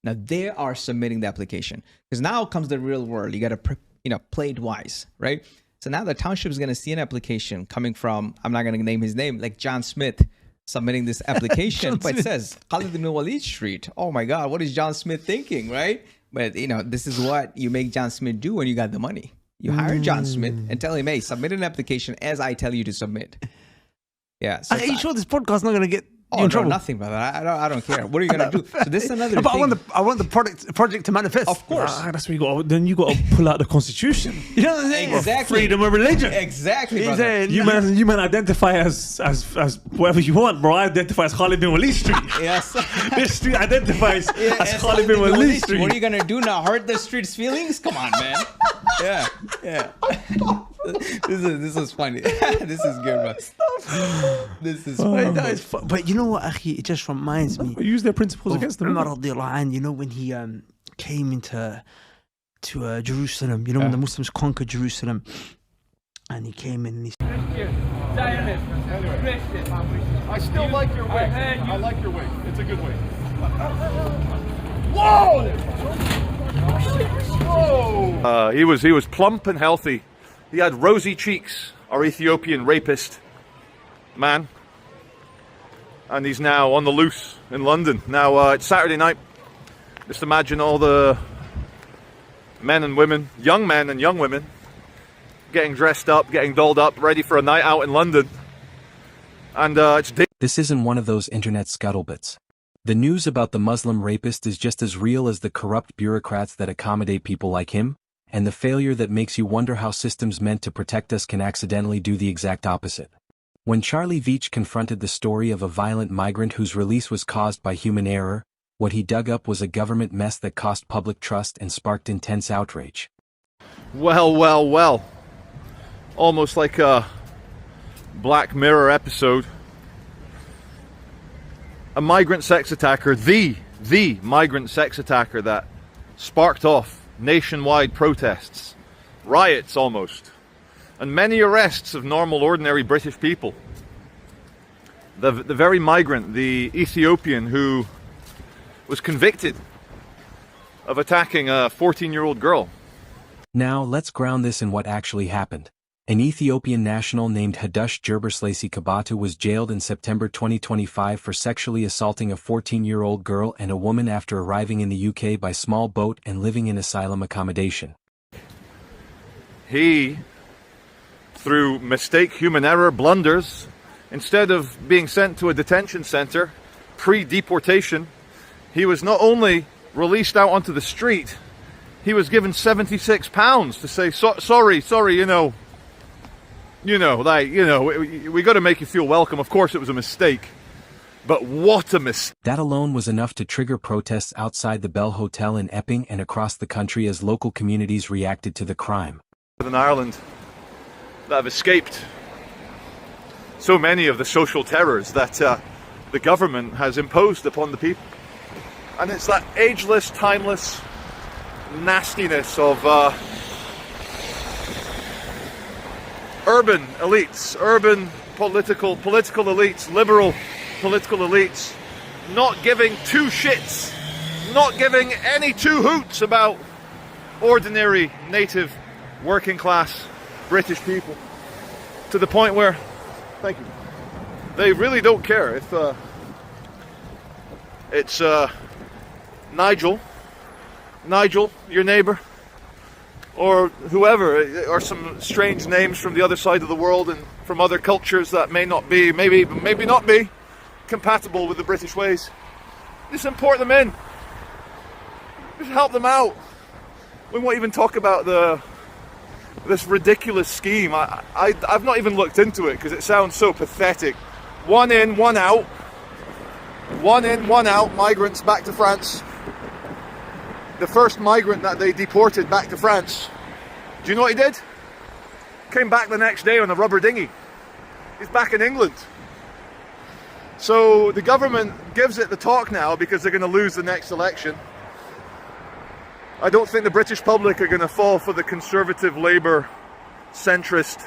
Now they are submitting the application. Because now comes the real world. You got to play it wise, right? So now the township is going to see an application coming from, I'm not going to name his name, like John Smith, submitting this application, but it says Khalid ibn Walid Street. Oh my God, what is John Smith thinking, right? But this is what you make John Smith do when you got the money. You hire John Smith and tell him, hey, submit an application as I tell you to submit. Yeah. So are you sure this podcast is not going to get you in trouble? Nothing, brother. I don't care. What are you gonna do? So this is another. But thing. I want the project to manifest. Of course. That's where you got. Then you got to pull out the constitution. You know what I'm saying? Exactly. Freedom of religion. Exactly, brother. You man identify as whatever you want, bro. I identify as Khalid bin Walid Street. Yes. This street identifies as Khalid bin Walid Street. What are you gonna do now? Hurt the street's feelings? Come on, man. Yeah. This is funny. This is good, bro. This is but you know what, Akhi, it just reminds me. Use their principles against them. Umar radiallahu anhu, you know, when he came into Jerusalem, you know, when the Muslims conquered Jerusalem, and he came in and he I still like your way. I like your way. It's a good way. Whoa! Whoa! He was plump and healthy. He had rosy cheeks. Our Ethiopian rapist man, and he's now on the loose in London. Now it's Saturday night. Just imagine all the men and women, young men and young women, getting dressed up, getting dolled up, ready for a night out in London. And This isn't one of those internet scuttlebutts. The news about the Muslim rapist is just as real as the corrupt bureaucrats that accommodate people like him, and the failure that makes you wonder how systems meant to protect us can accidentally do the exact opposite. When Charlie Veitch confronted the story of a violent migrant whose release was caused by human error, what he dug up was a government mess that cost public trust and sparked intense outrage. Well, well, well. Almost like a Black Mirror episode. A migrant sex attacker, the migrant sex attacker that sparked off nationwide protests, riots almost, and many arrests of normal, ordinary British people. The very migrant, the Ethiopian who was convicted of attacking a 14-year-old girl. Now, let's ground this in what actually happened. An Ethiopian national named Hadush Gebrselassie Kabatu was jailed in September 2025 for sexually assaulting a 14-year-old girl and a woman after arriving in the UK by small boat and living in asylum accommodation. He, through mistake, human error, blunders, instead of being sent to a detention center pre-deportation, he was not only released out onto the street, he was given £76 to say, sorry, we got to make you feel welcome. Of course it was a mistake, but what a mistake. That alone was enough to trigger protests outside the Bell Hotel in Epping and across the country as local communities reacted to the crime. In Ireland that have escaped so many of the social terrors that the government has imposed upon the people. And it's that ageless, timeless nastiness of urban elites, urban political elites, liberal political elites, not giving two shits, not giving any two hoots about ordinary, native, working class British people, to the point where, thank you, they really don't care if it's Nigel, your neighbour, or whoever, or some strange names from the other side of the world and from other cultures that may not be, maybe not be compatible with the British ways. Just import them in. Just help them out. We won't even talk about this ridiculous scheme. I've not even looked into it because it sounds so pathetic. One in, one out. One in, one out, migrants back to France. The first migrant that they deported back to France, do you know what he did? Came back the next day on a rubber dinghy. He's back in England. So the government gives it the talk now because they're going to lose the next election. I don't think the British public are going to fall for the conservative, Labour, centrist,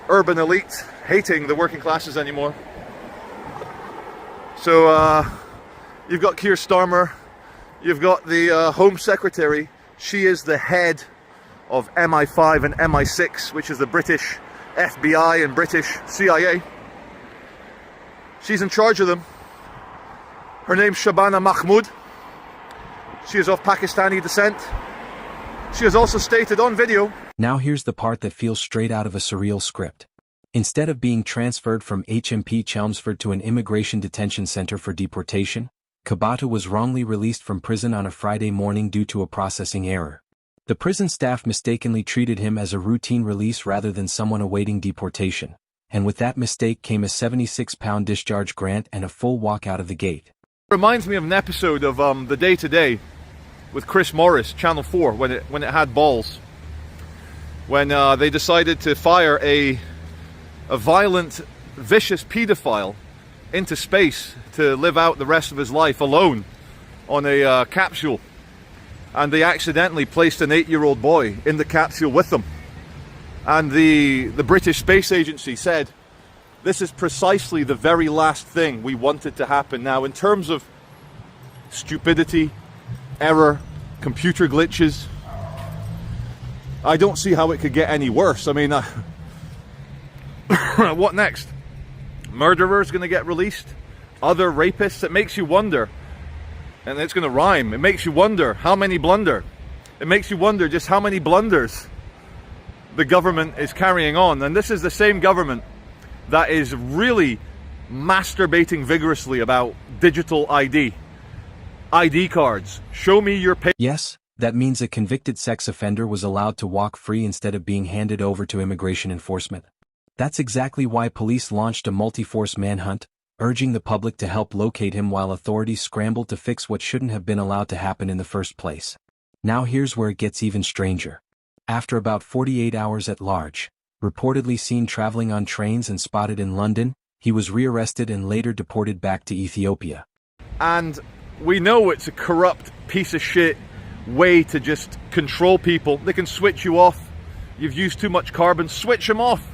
urban elite hating the working classes anymore. So you've got Keir Starmer. You've got the Home Secretary. She is the head of MI5 and MI6, which is the British FBI and British CIA. She's in charge of them. Her name's Shabana Mahmood. She is of Pakistani descent. She has also stated on video. Now here's the part that feels straight out of a surreal script. Instead of being transferred from HMP Chelmsford to an immigration detention center for deportation, Kabatu was wrongly released from prison on a Friday morning due to a processing error. The prison staff mistakenly treated him as a routine release rather than someone awaiting deportation, and with that mistake came a £76 discharge grant and a full walk out of the gate. Reminds me of an episode of The Day Today with Chris Morris, Channel 4, when it had balls. When they decided to fire a a violent, vicious paedophile into space to live out the rest of his life alone on a capsule, and they accidentally placed an 8-year-old boy in the capsule with them. And the British Space Agency said, this is precisely the very last thing we wanted to happen. Now, in terms of stupidity, error, computer glitches, I don't see how it could get any worse. I mean, what next? Murderers going to get released? Other rapists? It makes you wonder, and it's going to rhyme. It makes you wonder how many blunder. It makes you wonder just how many blunders the government is carrying on. And this is the same government that is really masturbating vigorously about digital ID. ID cards. Show me your pay. Yes, that means a convicted sex offender was allowed to walk free instead of being handed over to immigration enforcement. That's exactly why police launched a multi-force manhunt, urging the public to help locate him while authorities scrambled to fix what shouldn't have been allowed to happen in the first place. Now here's where it gets even stranger. After about 48 hours at large, reportedly seen traveling on trains and spotted in London, he was rearrested and later deported back to Ethiopia. And we know it's a corrupt piece of shit way to just control people. They can switch you off. You've used too much carbon, switch him off.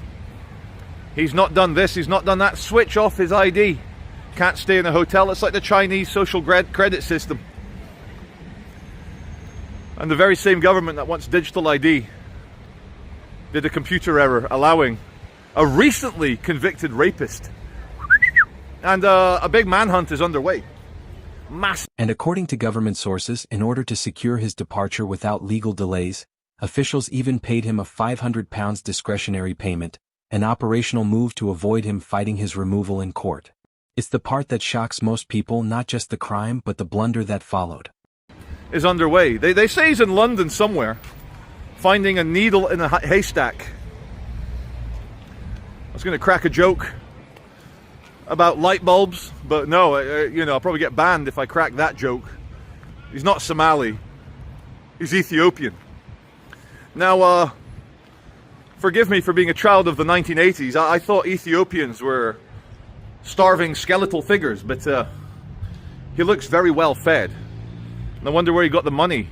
He's not done this, he's not done that, switch off his ID. Can't stay in a hotel. It's like the Chinese social credit system. And the very same government that wants digital ID did a computer error allowing a recently convicted rapist. And a big manhunt is underway. And according to government sources, in order to secure his departure without legal delays, officials even paid him a £500 discretionary payment, an operational move to avoid him fighting his removal in court. It's the part that shocks most people, not just the crime, but the blunder that followed. Is underway. They say he's in London somewhere, finding a needle in a haystack. I was going to crack a joke about light bulbs, but no, I'll probably get banned if I crack that joke. He's not Somali. He's Ethiopian. Now, forgive me for being a child of the 1980s. I thought Ethiopians were starving skeletal figures, but he looks very well fed. And I wonder where he got the money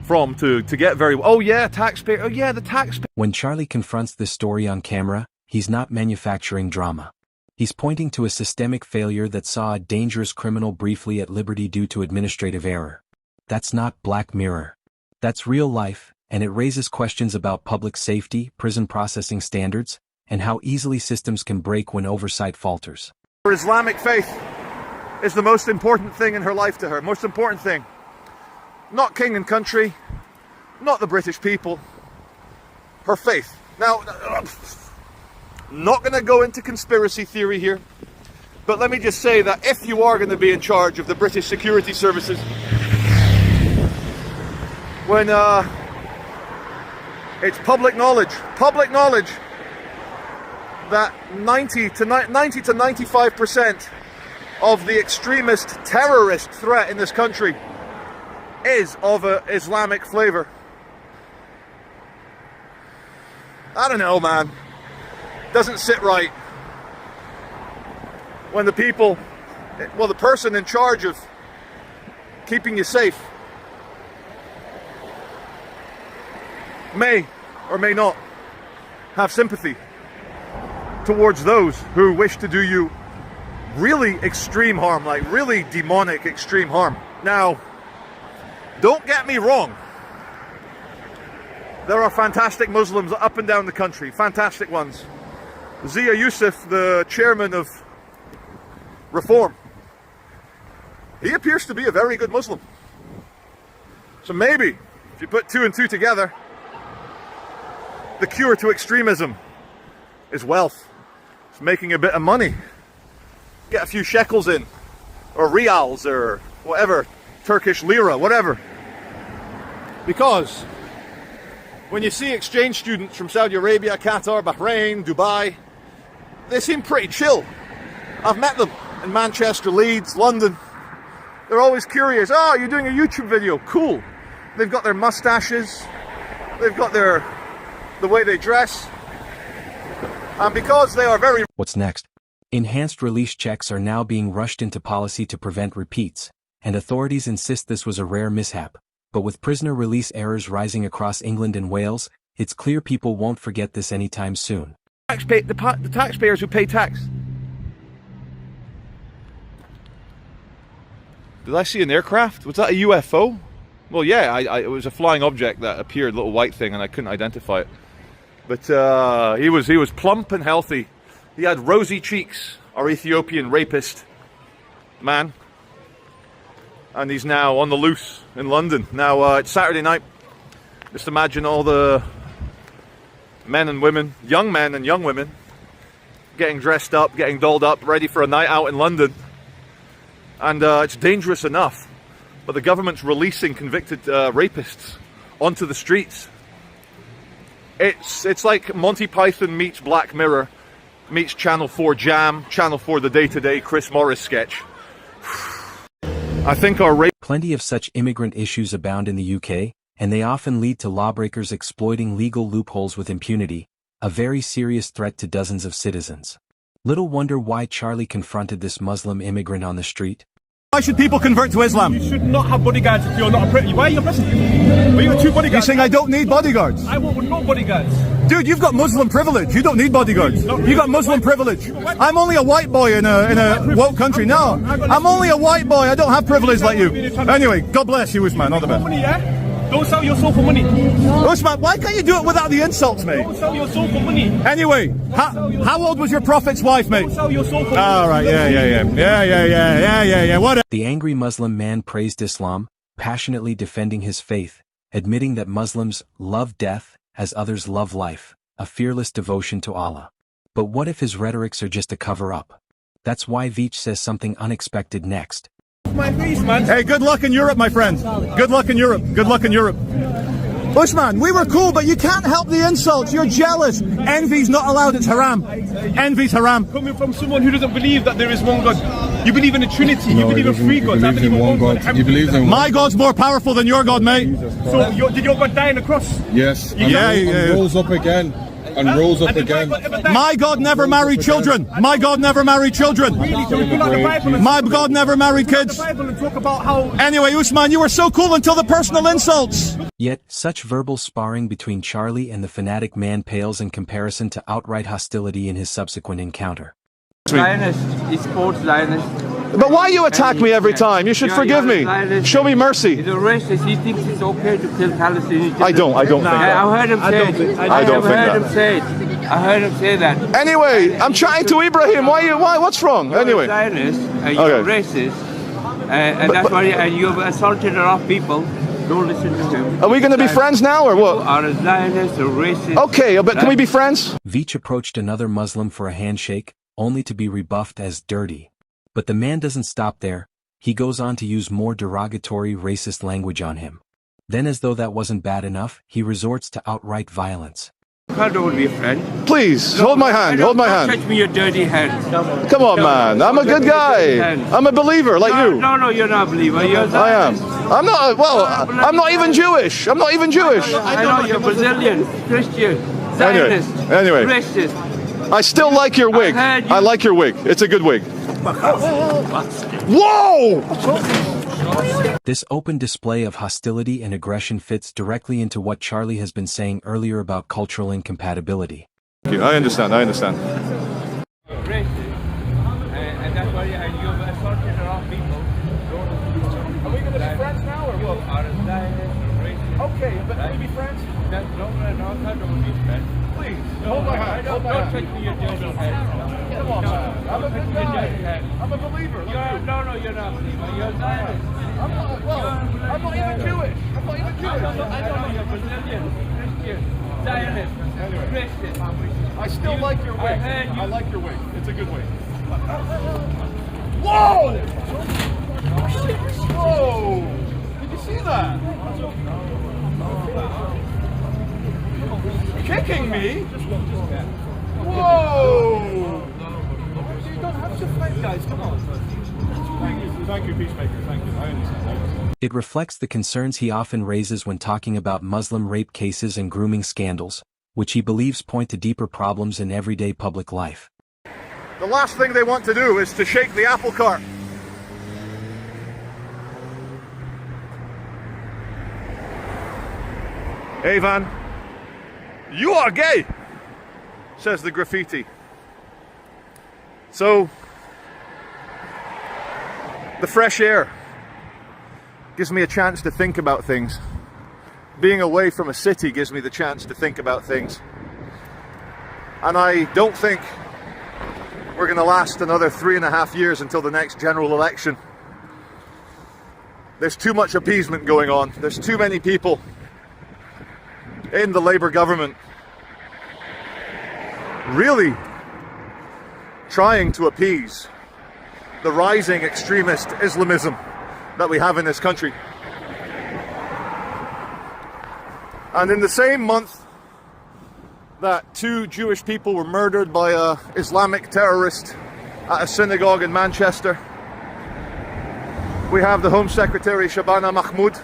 from to get very... Oh yeah, taxpayer. Oh yeah, the taxpayer. When Charlie confronts this story on camera, he's not manufacturing drama. He's pointing to a systemic failure that saw a dangerous criminal briefly at liberty due to administrative error. That's not Black Mirror. That's real life, and it raises questions about public safety, prison processing standards, and how easily systems can break when oversight falters. Her Islamic faith is the most important thing in her life to her. Most important thing. Not king and country, not the British people. Her faith. Now, not going to go into conspiracy theory here, but let me just say that if you are going to be in charge of the British security services, when it's public knowledge that 90 to 95% of the extremist terrorist threat in this country is of an Islamic flavor. I don't know, man. Doesn't sit right when the person in charge of keeping you safe may or may not have sympathy towards those who wish to do you really extreme harm, like really demonic extreme harm. Now, don't get me wrong. There are fantastic Muslims up and down the country, fantastic ones. Zia Yusuf, the chairman of Reform, he appears to be a very good Muslim. So maybe, if you put 2 and 2 together, the cure to extremism is wealth. It's making a bit of money. Get a few shekels in, or rials, or whatever, Turkish lira, whatever. Because when you see exchange students from Saudi Arabia, Qatar, Bahrain, Dubai, they seem pretty chill. I've met them in Manchester, Leeds, London. They're always curious. Oh, you're doing a YouTube video. Cool. They've got their mustaches. They've got the way they dress. And because they are very... What's next? Enhanced release checks are now being rushed into policy to prevent repeats, and authorities insist this was a rare mishap. But with prisoner release errors rising across England and Wales, it's clear people won't forget this anytime soon. The taxpayers who pay tax. Did I see an aircraft? Was that a UFO? Well, yeah, it was a flying object that appeared, a little white thing, and I couldn't identify it. But he was plump and healthy. He had rosy cheeks, our Ethiopian rapist man. And he's now on the loose in London. Now, it's Saturday night. Just imagine all the men and women, young men and young women, getting dressed up, getting dolled up, ready for a night out in London. And it's dangerous enough, but the government's releasing convicted rapists onto the streets. It's like Monty Python meets Black Mirror, meets Channel 4 Jam, Channel 4 The Day-to-Day Chris Morris sketch. I think Plenty of such immigrant issues abound in the UK, and they often lead to lawbreakers exploiting legal loopholes with impunity, a very serious threat to dozens of citizens. Little wonder why Charlie confronted this Muslim immigrant on the street. Why should people convert to Islam? You should not have bodyguards if you're not a Brit. Why are you oppressing people? Are you two bodyguards? You're saying I don't need bodyguards? I want no bodyguards. Dude, you've got Muslim privilege. You don't need bodyguards. You got Muslim privilege. I'm only a white boy in a woke country. No, I'm only a white boy. I don't have privilege like you. Anyway, God bless you, Usman. All the best. Don't sell your soul for money. Usman, why can't you do it without the insults, mate? Don't sell your soul for money. Anyway, how old was your prophet's wife, mate? Don't sell your soul for money. All right, yeah. What? The angry Muslim man praised Islam, passionately defending his faith, admitting that Muslims love death as others love life, a fearless devotion to Allah. But what if his rhetorics are just a cover-up? That's why Veitch says something unexpected next. My face, man. Hey, good luck in Europe, my friend. Good luck in Europe. Good luck in Europe. Usman, we were cool, but you can't help the insults. You're jealous. Envy's not allowed. It's haram. Envy's haram. Coming from someone who doesn't believe that there is one God. You believe in a Trinity. You believe in three gods. I believe in one God. You believe in my God's more powerful than your God, mate. So did your God die on the cross? Yes. Yeah. Rose up again. And rose up again. My God never married children. My God never married children. My God never married kids. Anyway, Usman, you were so cool until the personal insults. Yet, such verbal sparring between Charlie and the fanatic man pales in comparison to outright hostility in his subsequent encounter. Zionist, he sports Zionist. But why you attack me every time? You should forgive me. Show me mercy. He's a racist. He thinks it's okay to kill Palestinians. I don't think that. I heard him say it. I heard him say that. Anyway, I'm chatting to Ibrahim. Why? What's wrong? You're anyway. A Zionist, you're racist. And that's why you've assaulted a lot of people. Don't listen to him. Are we going to be friends now or what? You are a Zionist, a racist. Okay, but can we be friends? Veitch approached another Muslim for a handshake, only to be rebuffed as dirty. But the man doesn't stop there. He goes on to use more derogatory racist language on him. Then, as though that wasn't bad enough, he resorts to outright violence. Can't hold me a friend. Please, hold my hand, hold my hand. Touch me your dirty hand. Come on, man. I'm a good guy. I'm a believer like you. No, you're not a believer. You're I am. I'm not, I'm not even Jewish. I'm not even Jewish. I know you're Brazilian, Christian, Zionist, anyway. racist. I still like your wig. I like your wig. It's a good wig. Whoa! This open display of hostility and aggression fits directly into what Charlie has been saying earlier about cultural incompatibility. I understand. And that's why you've assaulted a lot of people. Are we going to be friends now or what? Okay, but can we be friends? No, I don't be friends. Please, hold my hand. Don't touch me your dirty hand. Come on, man. I'm a good guy. I'm a believer. No, you're not a believer. You're a Zionist. I'm not even Jewish. I know you're Brazilian, Christian, Zionist, racist. I still like your wig. I like your wig. It's a good wig. Whoa! Whoa! Did you see that? Kicking me? Whoa! You don't have to fight, guys. Come on. Thank you, Peacemaker. Thank you. I understand. It reflects the concerns he often raises when talking about Muslim rape cases and grooming scandals, which he believes point to deeper problems in everyday public life. The last thing they want to do is to shake the apple cart. Hey Van, you are gay, says the graffiti. So, the fresh air gives me a chance to think about things. Being away from a city gives me the chance to think about things. And I don't think we're going to last another 3.5 years until the next general election. There's too much appeasement going on. There's too many people in the Labour government really trying to appease the rising extremist Islamism that we have in this country. And in the same month that 2 Jewish people were murdered by an Islamic terrorist at a synagogue in Manchester, we have the Home Secretary Shabana Mahmoud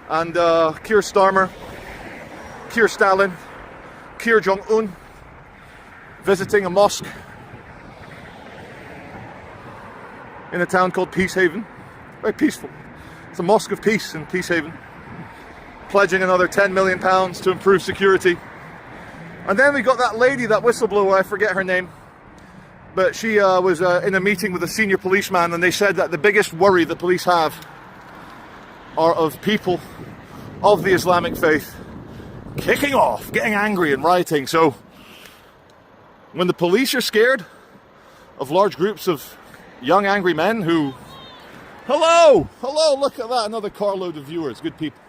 and Keir Starmer, Keir Stalin, Keir Jong-un visiting a mosque in a town called Peacehaven. Very peaceful. It's a mosque of peace in Peacehaven. Pledging another £10 million to improve security. And then we got that lady, that whistleblower, I forget her name, but she was in a meeting with a senior policeman, and they said that the biggest worry the police have are of people of the Islamic faith kicking off, getting angry and rioting. So when the police are scared of large groups of young angry men who, hello, look at that, another carload of viewers, good people.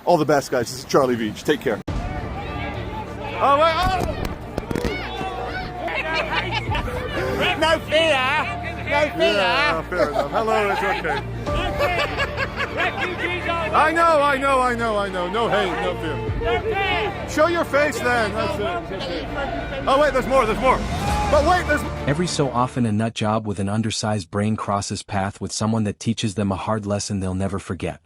All the best, guys. This is Charlie Veitch. Take care. Oh, wait, oh! No fear! No fear! Yeah, fair enough. Hello, it's okay. I know. No hate, no fear. Show your face then. That's it. Oh, wait, there's more. But wait, there's... Every so often a nut job with an undersized brain crosses path with someone that teaches them a hard lesson they'll never forget.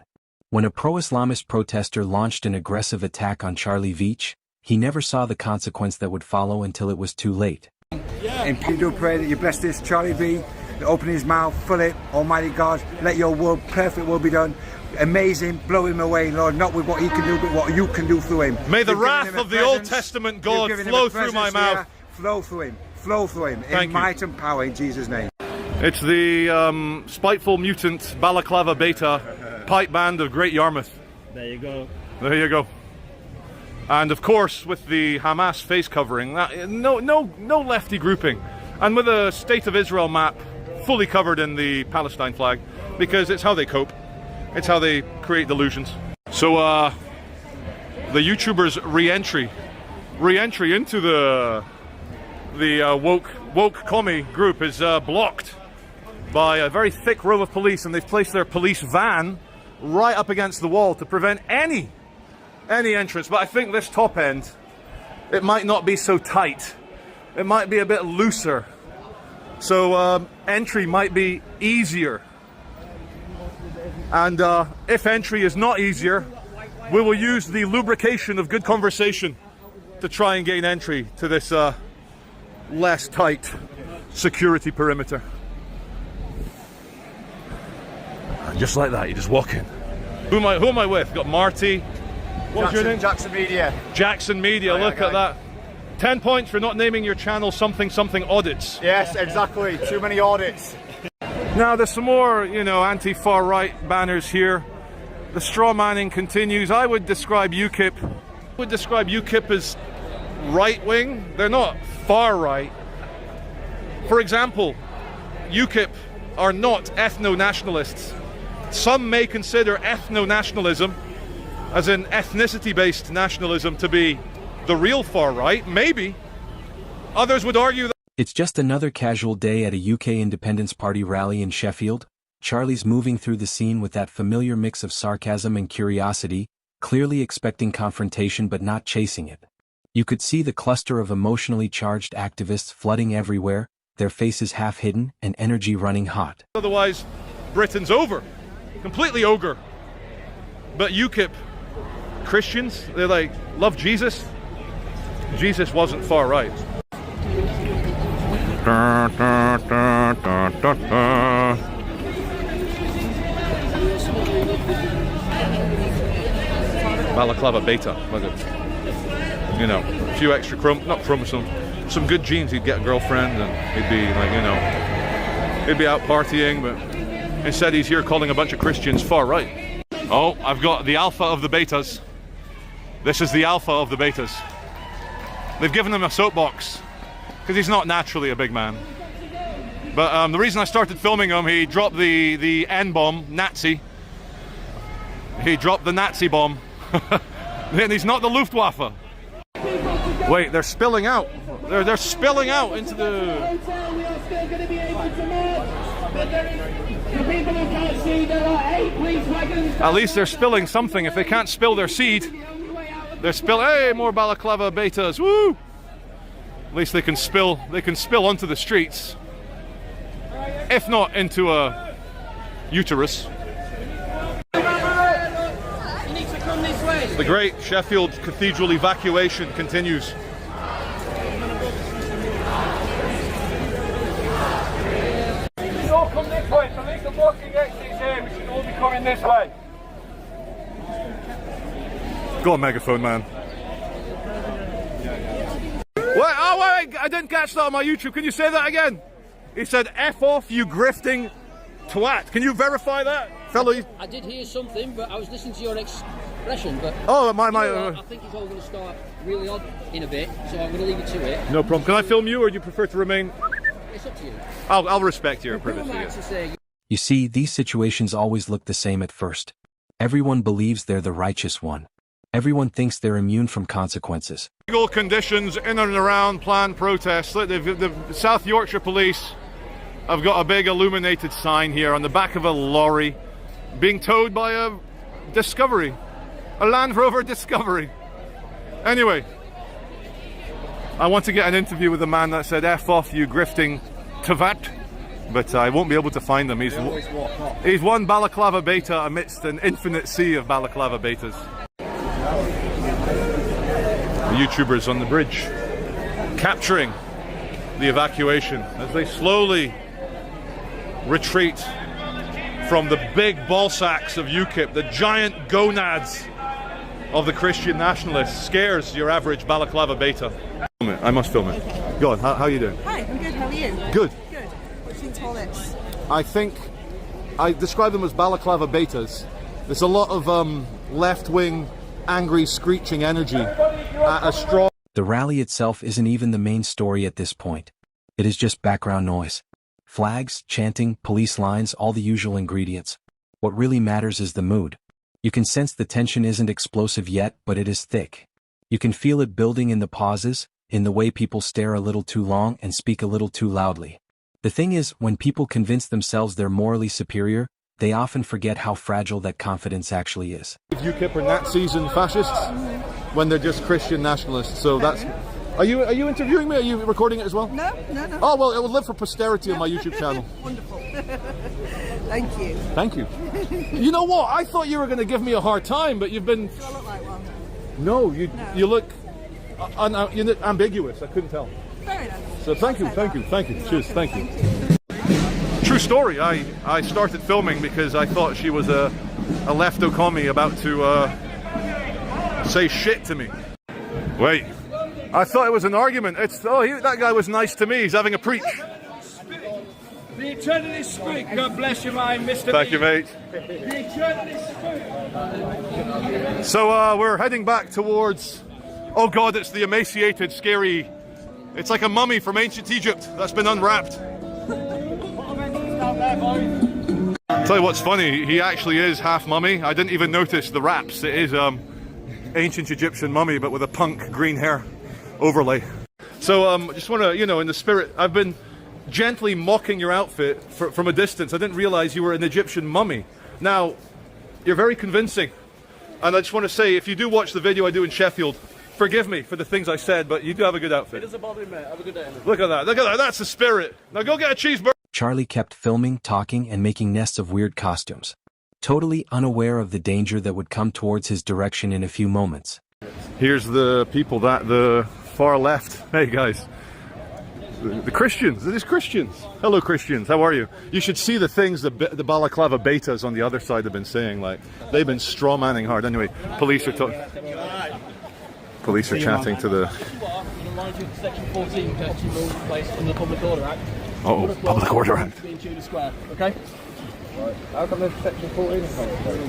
When a pro-Islamist protester launched an aggressive attack on Charlie Veitch, he never saw the consequence that would follow until it was too late. And you do pray that you bless this Charlie V, open his mouth, fill it, Almighty God, let your will, perfect will be done. Amazing, blow him away, Lord, not with what he can do, but what you can do through him. May the wrath of the Old Testament God flow through my mouth. Flow through him, in might and power, in Jesus' name. It's the spiteful mutant Balaclava Beta pipe band of Great Yarmouth. There you go. There you go. And of course, with the Hamas face covering, no lefty grouping, and with a State of Israel map fully covered in the Palestine flag, because it's how they cope. It's how they create delusions. So the YouTubers' re-entry into the woke commie group is blocked by a very thick row of police, and they've placed their police van right up against the wall to prevent any entrance. But I think this top end, it might not be so tight. It might be a bit looser. So entry might be easier. And if entry is not easier, we will use the lubrication of good conversation to try and gain entry to this less tight security perimeter. And just like that, you just walk in. Who am I with? Got Marty. What's your name? Jackson Media. Jackson Media, look at that. 10 points for not naming your channel something audits. Yes, exactly. Too many audits. Now there's some more, anti-far right banners here. The straw manning continues. I would describe UKIP as right wing. They're not far right. For example, UKIP are not ethno-nationalists. Some may consider ethno-nationalism, as in ethnicity-based nationalism, to be the real far right. Maybe. Others would argue that it's just another casual day at a UK Independence Party rally in Sheffield. Charlie's moving through the scene with that familiar mix of sarcasm and curiosity, clearly expecting confrontation but not chasing it. You could see the cluster of emotionally charged activists flooding everywhere, their faces half hidden and energy running hot. Otherwise, Britain's over. Completely ogre. But UKIP Christians. They like love Jesus. Jesus wasn't far right. Balaclava beta, look at, you know, a few extra some good genes. He'd get a girlfriend and he'd be like, you know, he'd be out partying, but instead he's here calling a bunch of Christians far right. Oh, I've got the alpha of the betas. This is the alpha of the betas. They've given him a soapbox because he's not naturally a big man. But the reason I started filming him, he dropped the N-bomb, Nazi. He dropped the Nazi bomb. And he's not the Luftwaffe. Wait, they're spilling out. They're spilling out into the... At least they're spilling something. If they can't spill their seed, they're hey, more balaclava betas, woo! At least they can spill onto the streets. If not into a uterus. The great Sheffield Cathedral evacuation continues. You all come this way, so leave the blocking exits here. We should all be coming this way. Go on, megaphone man. Wait, oh wait, I didn't catch that on my YouTube. Can you say that again? He said, F off, you grifting twat. Can you verify that, fellow? I did hear something, but I was listening to your expression. But oh, I think it's all going to start really odd in a bit, so I'm going to leave it to it. No problem. Can I film you, or do you prefer to remain? It's up to you. I'll respect your privacy. You see, these situations always look the same at first. Everyone believes they're the righteous one. Everyone thinks they're immune from consequences. Legal conditions in and around planned protests. Look, the South Yorkshire Police have got a big illuminated sign here on the back of a lorry being towed by a Discovery, a Land Rover Discovery. Anyway, I want to get an interview with the man that said F off, you grifting Tavat, but I won't be able to find him. He's one balaclava beta amidst an infinite sea of balaclava betas. The YouTubers on the bridge capturing the evacuation as they slowly retreat from the big ball sacks of UKIP, the giant gonads of the Christian nationalists. Scares your average balaclava beta. I must film it. Go on, how are you doing? Hi, I'm good, how are you? Good. Good. What do you think of all this? I think I describe them as balaclava betas. There's a lot of left-wing, angry, screeching energy at a straw. The rally itself isn't even the main story at this point. It is just background noise. Flags, chanting, police lines, all the usual ingredients. What really matters is the mood. You can sense the tension isn't explosive yet, but it is thick. You can feel it building in the pauses, in the way people stare a little too long and speak a little too loudly. The thing is, when people convince themselves they're morally superior, they often forget how fragile that confidence actually is. UKIP are Nazis and fascists when they're just Christian nationalists. So that's... Are you interviewing me? Are you recording it as well? No. Oh, well, it will live for posterity on my YouTube channel. Wonderful. Thank you. Thank you. You know what? I thought you were going to give me a hard time, but you've been... Do I look like one? No, you look ambiguous. I couldn't tell. Fair enough. So thank you. Cheers, thank you. True story. I started filming because I thought she was a lefto commie about to say shit to me. Wait. I thought it was an argument. That guy was nice to me. He's having a preach. The eternalists speak. God bless you, my Mr. Thank you, mate. The eternalists speak. So we're heading back towards... Oh God, it's the emaciated, scary... It's like a mummy from ancient Egypt that's been unwrapped. Tell you what's funny, he actually is half mummy. I didn't even notice the wraps. It is ancient Egyptian mummy, but with a punk green hair overlay. So just want to, in the spirit, I've been gently mocking your outfit from a distance. I didn't realize you were an Egyptian mummy. Now, you're very convincing. And I just want to say, if you do watch the video I do in Sheffield, forgive me for the things I said, but you do have a good outfit. It doesn't bother me, mate. Have a good day. Look at that. That's the spirit. Now go get a cheeseburger. Charlie kept filming, talking, and making nests of weird costumes. totally unaware of the danger that would come towards his direction in a few moments. Here's the people that the far left. Hey guys. The Christians, it is Christians. Hello Christians, how are you? You should see the things the balaclava betas on the other side have been saying. Like, they've been strawmanning hard. Anyway, police are chatting to the... Section 14 protection rules in place under the Public Order Act. Oh, Public Order Act. Okay? How come there's section 14?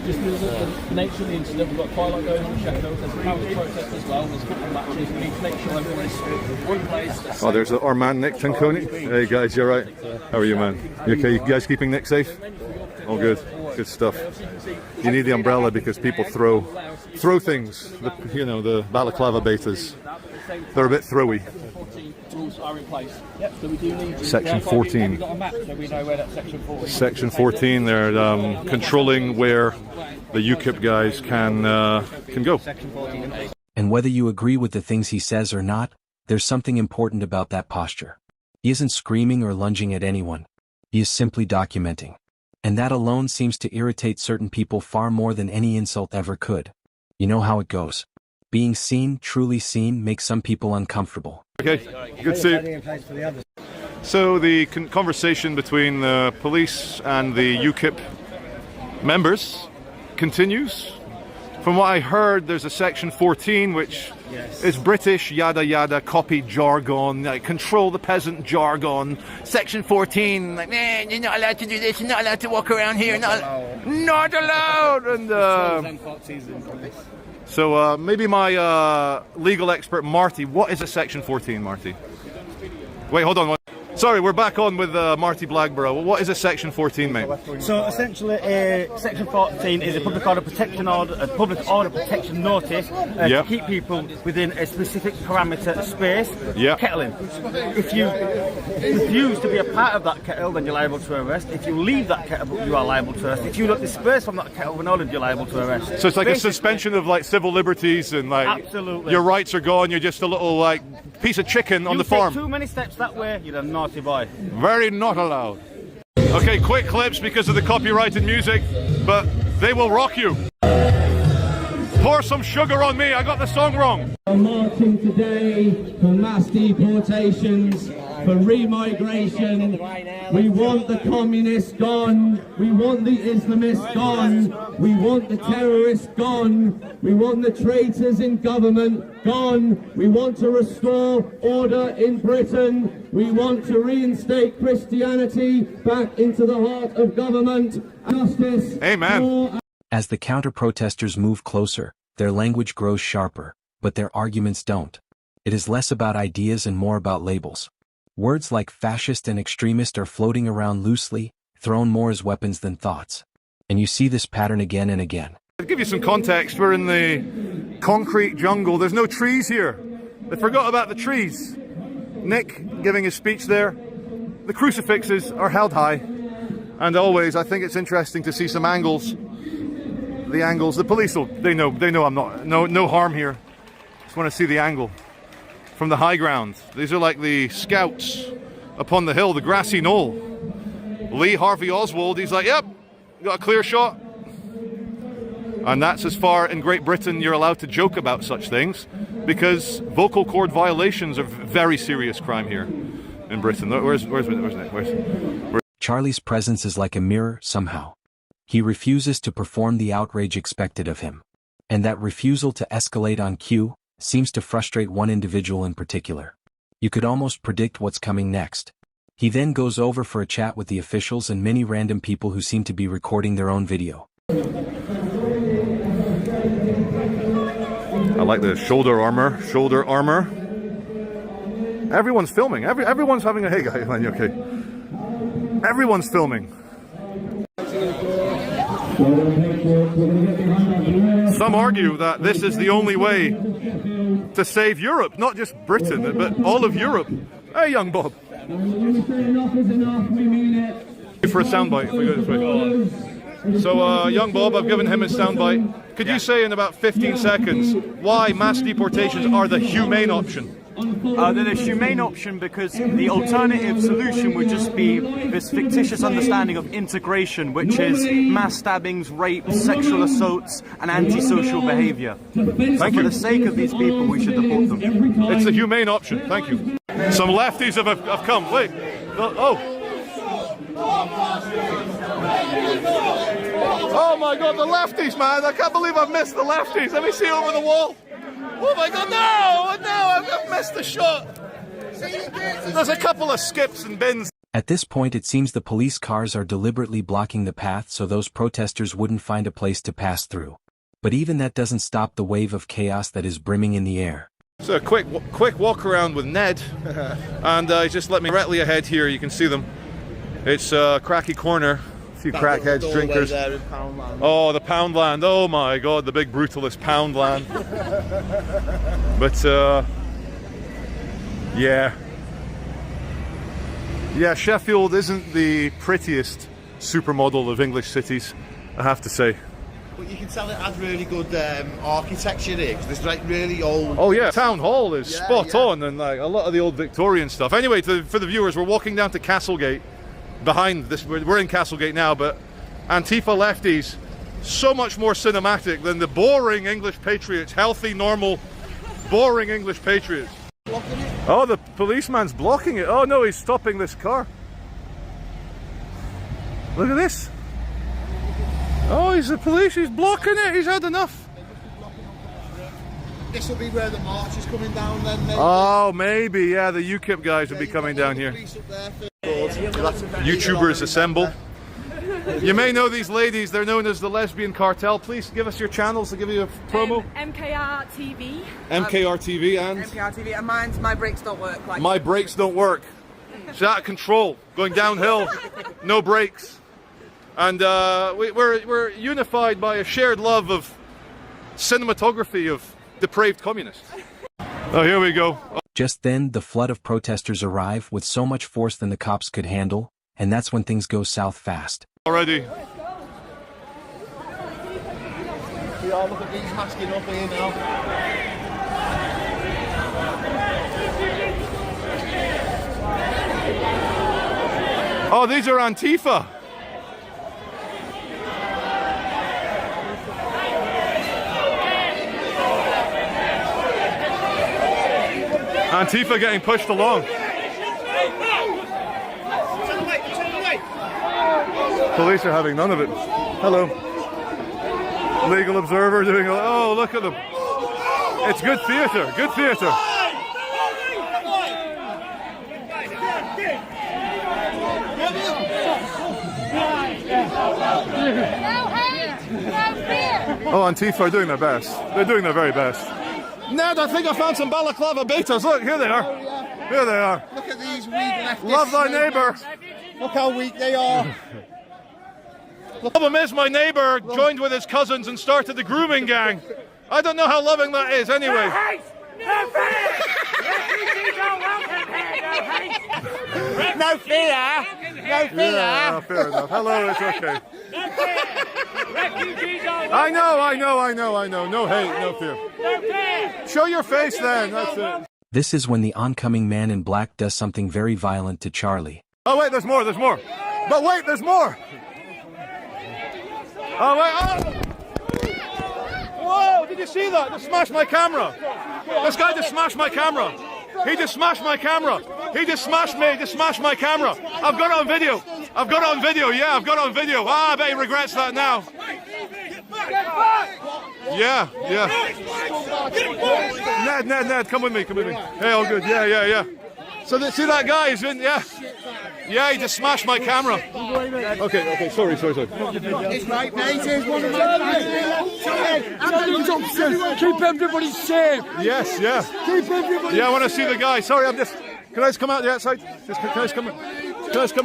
Just because of the nature of the incident, we've got twilight going on in shadows, there's a counter protest as well, there's football matches, we need to make sure everyone is in one place. Oh, there's our man Nick Tanconi. Hey guys, you alright? How are you, man? You okay? You guys keeping Nick safe? All good. Good stuff. You need the umbrella because people throw things. You know, the balaclava betas. They're a bit throwy. Rules are in place. Yep. So we do need Section 14. Have you got a map so we know where that section 14 is? Section 14. They're controlling where the UKIP guys can go. And whether you agree with the things he says or not, there's something important about that posture. He isn't screaming or lunging at anyone. He is simply documenting. And that alone seems to irritate certain people far more than any insult ever could. You know how it goes. Being seen, truly seen, makes some people uncomfortable. Okay, good to see you. So the conversation between the police and the UKIP members continues. From what I heard, there's a section 14 which is British yada yada copied jargon, like control the peasant jargon. Section 14, like, man, you're not allowed to do this, you're not allowed to walk around here, not allowed. And so maybe my legal expert Marty, what is a section 14, Marty? Wait, hold on. Sorry, we're back on with Marty Blagborough. What is a Section 14, mate? So essentially, Section 14 is a public order protection order, a public order protection notice to keep people within a specific parameter space. Kettling. If you refuse to be a part of that kettle, then you're liable to arrest. If you leave that kettle, you are liable to arrest. If you don't disperse from that kettle when ordered, you're liable to arrest. So it's like basically a suspension of like civil liberties and like absolutely your rights are gone. You're just a little like piece of chicken on the farm. You take too many steps that way, you're a naughty boy. Very not allowed. Okay, quick clips because of the copyrighted music, but they will rock you. Pour some sugar on me, I got the song wrong. We're marching today for mass deportations, for remigration. We want the communists gone. We want the Islamists gone. We want the terrorists gone. We want the traitors in government gone. We want to restore order in Britain. We want to reinstate Christianity back into the heart of government. Justice. Amen. As the counter-protesters move closer, their language grows sharper, but their arguments don't. It is less about ideas and more about labels. Words like fascist and extremist are floating around loosely, thrown more as weapons than thoughts. And you see this pattern again and again. I'll give you some context. We're in the concrete jungle. There's no trees here. They forgot about the trees. Nick giving his speech there. The crucifixes are held high. And always, I think it's interesting to see some angles. The angles, the police they know I'm not, no harm here. Just want to see the angle from the high ground. These are like the scouts upon the hill, the grassy knoll. Lee Harvey Oswald, he's like, yep, got a clear shot. And that's as far in Great Britain you're allowed to joke about such things, because vocal cord violations are very serious crime here in Britain. Where's Nick? Charlie's presence is like a mirror somehow. He refuses to perform the outrage expected of him. And that refusal to escalate on cue seems to frustrate one individual in particular. You could almost predict what's coming next. He then goes over for a chat with the officials and many random people who seem to be recording their own video. I like the shoulder armor. Everyone's filming. Everyone's having a hey guy. Okay. Everyone's filming. Some argue that this is the only way to save Europe, not just Britain, but all of Europe. Hey, young Bob. For a soundbite, if we go this way. So, young Bob, I've given him his soundbite. Could you say in about 15 seconds why mass deportations are the humane option? Then a humane option, because the alternative solution would just be this fictitious understanding of integration, which is mass stabbings, rapes, sexual assaults, and antisocial behaviour. Thank you. For the sake of these people, we should deport them. It's the humane option. Thank you. Some lefties have come. Wait. Oh. Oh my God, the lefties, man! I can't believe I've missed the lefties. Let me see over the wall. Oh my God, no! I've missed the shot. There's a couple of skips and bins. At this point, it seems the police cars are deliberately blocking the path so those protesters wouldn't find a place to pass through. But even that doesn't stop the wave of chaos that is brimming in the air. So a quick walk around with Ned, and just let me directly ahead here. You can see them. It's Cracky Corner. A few crackheads, drinkers. Oh, the Poundland. Oh my God, the big brutalist Poundland. But yeah, Sheffield isn't the prettiest supermodel of English cities, I have to say. But you can tell it has really good architecture here, because there's like really old... Oh yeah, Town Hall is spot on, and like a lot of the old Victorian stuff. Anyway, for the viewers, we're walking down to Castlegate. Behind this, we're in Castlegate now, but Antifa lefties, so much more cinematic than the boring English patriots, healthy, normal, boring English patriots. Oh, the policeman's blocking it. Oh no, he's stopping this car. Look at this. Oh, he's the police, he's blocking it, he's had enough. This will be where the march is coming down then, maybe. Oh, maybe, yeah, the UKIP guys will be coming down here. YouTubers assemble. You may know these ladies, they're known as the Lesbian Cartel. Please give us your channels to give you a promo. MKR TV. MKR TV and? MKR TV, and mine's My Brakes Don't Work. Like My Brakes Don't Work. It's out of control, going downhill, no brakes. And we're unified by a shared love of cinematography of depraved communists. Oh, here we go. Just then, the flood of protesters arrive with so much force than the cops could handle, and that's when things go south fast. Already. Yeah, look at these masking up here now. Oh, these are Antifa. Antifa getting pushed along. Police are having none of it. Hello. Legal observer doing a... Oh, look at them. It's good theatre. Good theatre. Oh, Antifa are doing their best. They're doing their very best. Ned, I think I found some balaclava beaters. Look, here they are. Here they are. Look at these weak leftists. Love thy neighbour. Look how weak they are. The problem is my neighbour joined with his cousins and started the grooming gang. I don't know how loving that is anyway. No fear. No fear. Yeah, fair enough. Hello, it's okay. I know. No hate, no fear. Show your face then, that's it. This is when the oncoming man in black does something very violent to Charlie. Oh wait, there's more. But wait, there's more. Oh wait, oh! Whoa, did you see that? They smashed my camera. This guy just smashed my camera. He just smashed my camera. He just smashed me, just smashed my camera. I've got it on video. Yeah, I've got it on video. I bet he regrets that now. Yeah. Ned, come with me. Hey, all good. Yeah. So see that guy? He's in, yeah, he just smashed my camera. Okay, sorry. It's right, mate. Here's one of my Keep everybody safe. Yes, yeah. Keep everybody Yeah, I want to see the guy. Sorry, can I just come out the outside? Can I just come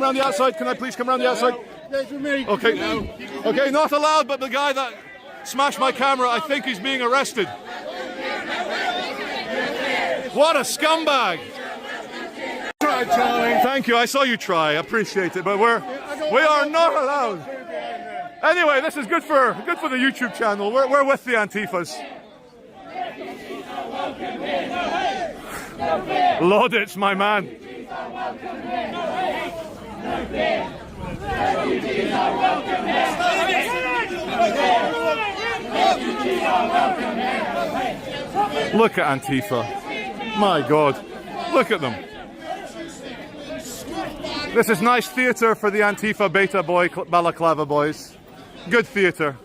around the outside? Can I please come around the outside? Okay, not allowed, but the guy that smashed my camera, I think he's being arrested. What a scumbag. Thank you, I saw you try, I appreciate it, but we are not allowed. Anyway, this is good for the YouTube channel. We're with the Antifas. Lord, it's my man. Look at Antifa. My God. Look at them. This is nice theatre for the Antifa beta boy balaclava boys. Good theatre.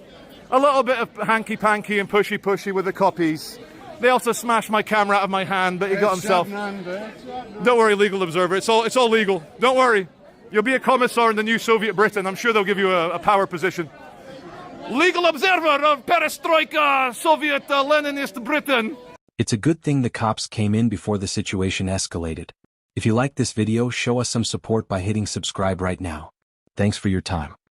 A little bit of hanky-panky and pushy-pushy with the copies. They also smashed my camera out of my hand, but he got himself. Don't worry, legal observer. It's all legal. Don't worry. You'll be a commissar in the new Soviet Britain. I'm sure they'll give you a power position. Legal observer of perestroika, Soviet Leninist Britain. It's a good thing the cops came in before the situation escalated. If you like this video, show us some support by hitting subscribe right now. Thanks for your time.